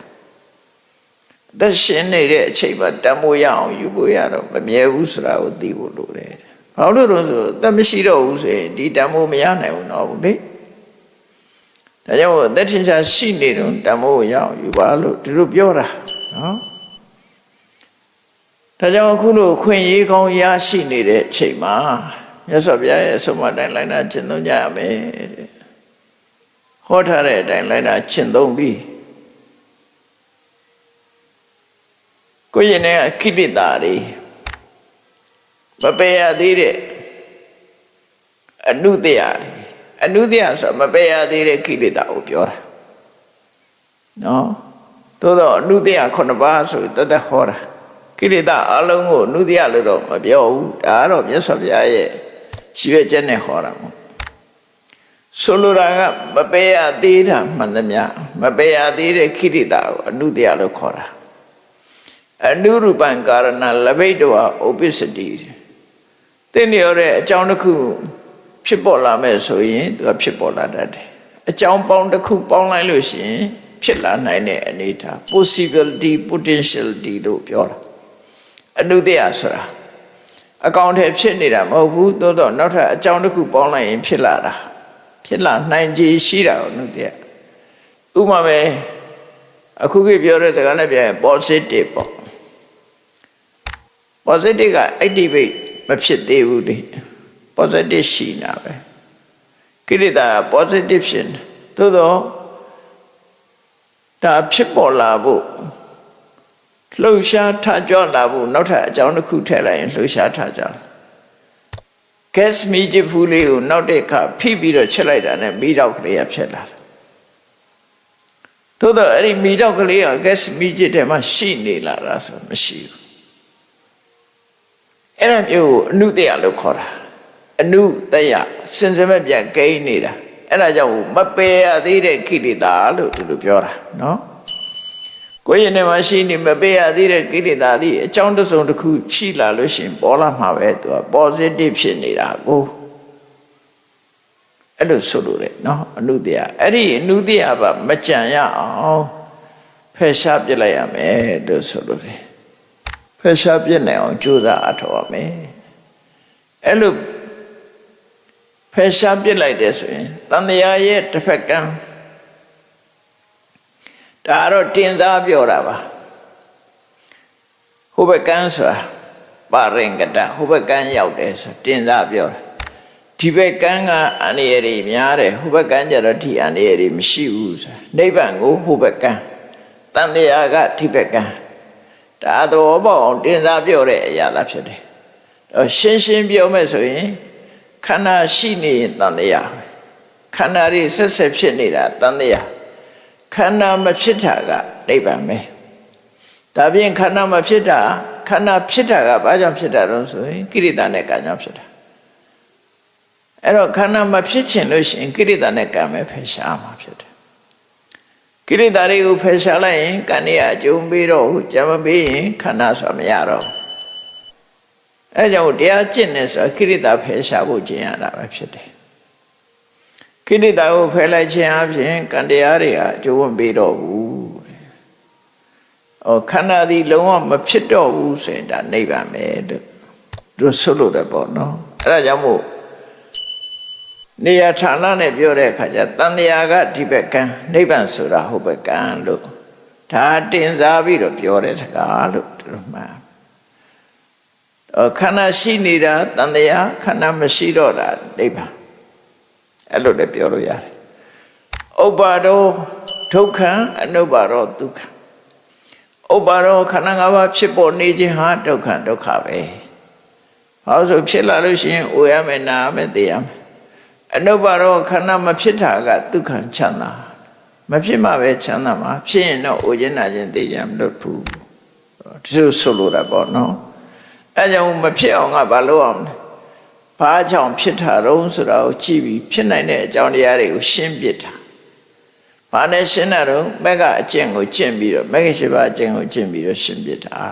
အသက်ရှင်နေတဲ့အချိန်မှာတန်ဖိုးရအောင်ယူဖို့ရတော့မမြဲဘူးဆိုတာကိုသိဖို့လိုတယ်ဘာလို့လဲဆိုအသက်မရှိတော့ဘူးဆိုရင်ဒီတန်ဖိုးမရနိုင်ဘူးတော့ဘူးလေဒါကြောင့်အသက်ထင်ရှားရှိနေတော့တန်ဖိုးရအောင်ယူပါလို့ဒီလိုပြောတာနော်ဒါကြောင့်အခုလိုခွင့်ရေးကောင်းရရှိနေတဲ့အချိန်မှာမြတ်စွာဘုရားရဲ့အဆုံးအမတိုင်းလိုက်နာကျင့်သုံးကြရမယ်တဲ့ဟောထားတဲ့အတိုင်းလိုက်နာကျင့်သုံးပြီးကိုယ့်ရဲ့ကိလေသာတွေမပယ်ရသေးတဲ့အနုတ္တယဆိုမပယ်ရသေးတဲ့ကိလေသာကိုပြောတာနော်သို့တော့အနုတ္တယ9ပါးဆိုတသက်ဟောတာကိလေသာအလုံးကိုအနုတ္တယလို့တော့မပြောဘူးဒါကတော့မြတ်စွာဘုရားရဲ့ရှိရချက်နဲ့ဟောတာမို့ဆိုလိုတာကမပယ်ရသေးတာမှန်သမျှမပယ်ရသေးတဲ့ခိရိတာကိုအနုတ္တယလို့ခေါ်တာအနုရူပံကာရဏလဘိတဝဥပ္ပစ္စတိတင်းရတဲ့အကြောင်းတစ်ခုဖြစ်ပေါ်လာမယ်ဆိုရင်သူကဖြစ်ပေါ်လာတတ်တယ်အကြောင်းပေါင်းတစ်ခုပေါင်းလိုက်လို့ရှိရင်ဖြစ်လာနိုင်တဲ့အနေအထား possibility potentiality လို့ပြောတာအနုတ္တယဆိုတာအကောင်ထဲဖြစ်နေတာမဟုတ်ဘူးသို့တော့နောက်ထပ်အကြောင်းတစ်ခုပေါင်းလိုက်ရင်ဖြစ်လာတာဖြစ်လာနိုင်ခြေရှိတာကိုနုတ္တယဥပမာပဲအခုခေတ်ပြောတဲ့စကားနဲ့ပြန် positive ပေါ့ positive က activate မဖြစ်သေးဘူးလေ positive ရှိနေတာပဲကိလေသာ positive ဖြစ်သို့တော့ဒါဖြစ်ပေါ်လာဖို့လှုပ်ရှားထကြွလာဖို့နောက်ထပ်အကြောင်းတစ်ခုထည့်လိုက်ရင်လှုပ်ရှားထကြ gas မီးချစ်ဖူးလေးကိုနောက်တဲ့အခါဖိပြီးတော့ချက်လိုက်တာနဲ့မီးတောက်ကလေးကဖြစ်လာတယ်သို့တော့အဲ့ဒီမီးတောက်ကလေးက gas မီးချစ်ထဲမှာရှိနေလာတာဆိုမရှိဘူးအဲ့ဒါမျိုးကိုအနုတ္တယလို့ခေါ်တာအနုတ္တယစင်စမဲ့ပြန်ကိန်းနေတာအဲ့ဒါကြောင့်မပယ်ရသေးတဲ့ကိလေသာလို့ဒီလိုပြောတာနော်ကိုယ်ရင်ထဲမှာရှိနေမပယ်ရသေးတဲ့ကိလေသာသည်အကြောင်းတစ်စုံတစ်ခုရှိလာလို့ရှိရင်ပေါ်လာမှာပဲသူက positive ဖြစ်နေတာကိုအဲ့လိုဆိုလို့လေနော်အနုတ္တယအဲ့ဒီအနုတ္တယပါမကြံရအောင်ဖယ်ရှားပြစ်လိုက်ရမယ်လို့ဆိုလို့လေဖယ်ရှားပြစ်နိုင်အောင်ကြိုးစားအထောက်ရမယ်အဲ့လိုဖယ်ရှားပြစ်လိုက်တယ်ဆိုရင်တန်တရားရဲ့တစ်ဖက်ကံဒါတော့တင်စားပြောတာပါဟိုဘက်ကံဆိုတာပါရင်ကတဟိုဘက်ကံရောက်တယ်ဆိုတင်စားပြောတာဒီဘက်ကံကအန္တရာယ်တွေများတယ်ဟိုဘက်ကံကျတော့ဒီအန္တရာယ်တွေမရှိဘူးဆိုနိဗ္ဗာန်ကိုဟိုဘက်ကံတန်တရားကဒီဘက်ကံဒါတော့ပေါ့အောင်တင်စားပြောတဲ့အရာသာဖြစ်တယ်တော့ရှင်းရှင်းပြောမယ်ဆိုရင်ခန္ဓာရှိနေရင်တန်တရားခန္ဓာတွေဆက်ဆက်ဖြစ်နေတာတန်တရားခန္ဓာမဖြစ်တာကနိဗ္ဗာန်ပဲဒါပြင်ခန္ဓာမဖြစ်တာခန္ဓာဖြစ်တာကဘာကြောင့်ဖြစ်တာလဲဆိုရင်ကိရိတာနဲ့ကံကြောင့်ဖြစ်တာအဲ့တော့ခန္ဓာမဖြစ်ချင်လို့ရှိရင်ကိရိတာနဲ့ကံပဲဖယ်ရှားမှာဖြစ်တယ်ကိရိတာတွေကိုဖယ်ရှားလိုက်ရင်ကံတွေအကျုံးပေးတော့ကြံမပေးရင်ခန္ဓာဆိုမရတော့အဲကြောင့်တရားကျင့်နေဆိုကိရိတာဖယ်ရှားဖို့ကျင့်ရတာပဲဖြစ်တယ်ကိရိတာကိုဖယ်လိုက်ခြင်းအပြင်ကံတရားတွေကအကျိုးမပေးတော့ဘူးခန္ဓာသည်လုံးဝမဖြစ်တော့ဘူးဆိုရင်ဒါနိဗ္ဗာန်ပဲတို့ဆိုလို့တယ်ပေါ့နော်အဲဒါကြောင့်မို့နေရာဌာနနဲ့ပြောတဲ့အခါကျတန်တရားကဒီဘက်ကံနိဗ္ဗာန်ဆိုတာဟိုဘက်ကံလို့ဒါတင်စားပြီးတော့ပြောတဲ့စကားလို့တို့မှခန္ဓာရှိနေတာတန်တရားခန္ဓာမရှိတော့တာနိဗ္ဗာန်အဲ့လိုလည်းပြောလို့ရတယ်ဥပ္ပါဒောဒုက္ခံအနုပ္ပါဒောဒုက္ခဥပ္ပါဒောခန္ဓာ၅ပါးဖြစ်ပေါ်နေခြင်းဟာဒုက္ခဒုက္ခပဲဘာလို့ဆိုဖြစ်လာလို့ရှိရင်အိုရမယ်နာရမယ်သိရမယ်အနုပ္ပါဒောခန္ဓာမဖြစ်တာကဒုက္ခချမ်းသာမဖြစ်မှပဲချမ်းသာမှာဖြစ်ရင်တော့အိုခြင်းနာခြင်းသိကြမလို့ဘူးဒီလိုဆိုလိုတာပေါ့နော်အဲကြောင့်မဖြစ်အောင်ကဘာလုပ်အောင်လဲဘာကြောင့်ဖြစ်တာတုံးဆိုတာကိုကြည့်ပြီးဖြစ်နိုင်တဲ့အကြောင်းတရားတွေကိုရှင်းပြတာဘာနဲ့ရှင်းတာတုံးမက်ကအကျင့်ကိုကျင့်ပြီးတော့မက်ခရှိပါအကျင့်ကိုကျင့်ပြီးတော့ရှင်းပြတာ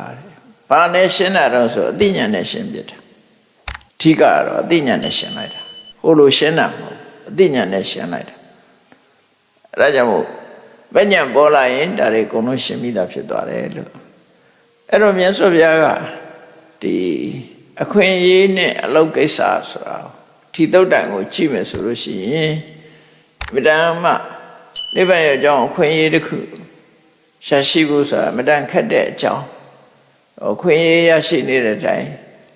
ဘာနဲ့ရှင်းတာတုံးဆိုအသိဉာဏ်နဲ့ရှင်းပြတာအဓိကတော့အသိဉာဏ်နဲ့ရှင်းလိုက်တာဟိုလိုရှင်းတာမဟုတ်အသိဉာဏ်နဲ့ရှင်းလိုက်တာအဲဒါကြောင့်မို့မဉဏ်ပေါ်လာရင်ဒါတွေအကုန်လုံးရှင်းပြီးသားဖြစ်သွားတယ်လို့အဲ့တော့မြတ်စွာဘုရားကဒီအခွင့်အရေးနဲ့အလုပ်ကိစ္စဆိုတာဒီသုတ်တန်ကိုကြည့်မယ်ဆိုလို့ရှိရင်ဗဒံမနိဗ္ဗာန်ရဲ့အကြောင်းအခွင့်အရေးတစ်ခုရှာရှိဖို့ဆိုတာမတန်ခက်တဲ့အကြောင်းအခွင့်အရေးရရှိနေတဲ့အတိုင်း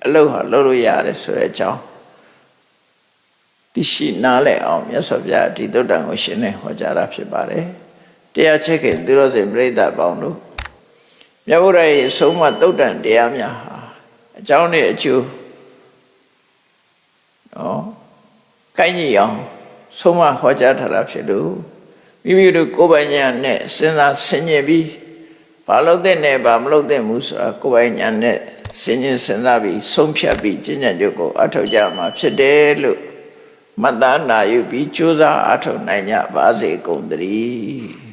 အလုပ်ဟာလုပ်လို့ရတယ်ဆိုတဲ့အကြောင်းသိရှိနားလည်အောင်မြတ်စွာဘုရားဒီသုတ်တန်ကိုရှင်းနေဟောကြားတာဖြစ်ပါတယ်တရားချက်ခင်သူတော်စင်ပြိဿပေါင်းတို့မြတ်ဗုဒ္ဓရဲ့ဆုံးမသုတ်တန်တရားများဟာအကြောင်းနဲ့အကျိုးကိုင်းကြီးအောင်ဆုံးမဟောကြားထားတာဖြစ်လို့မိမိတို့ကိုယ်ပိုင်ဉာဏ်နဲ့စဉ်းစားဆင်ခြင်ပြီးဘာလို့တဲ့နဲ့ဘာမလုပ်တဲ့မှုဆိုတာကိုယ်ပိုင်ဉာဏ်နဲ့စဉ်းကျင်စဉ်းစားပြီးဆုံးဖြတ်ပြီးကျင့်ကြံကြုတ်ကိုအထောက်ကြမှာဖြစ်တယ်လို့မှတ်သားနာယူပြီးကြိုးစားအထောက်နိုင်ကြပါစေကုန်သတည်း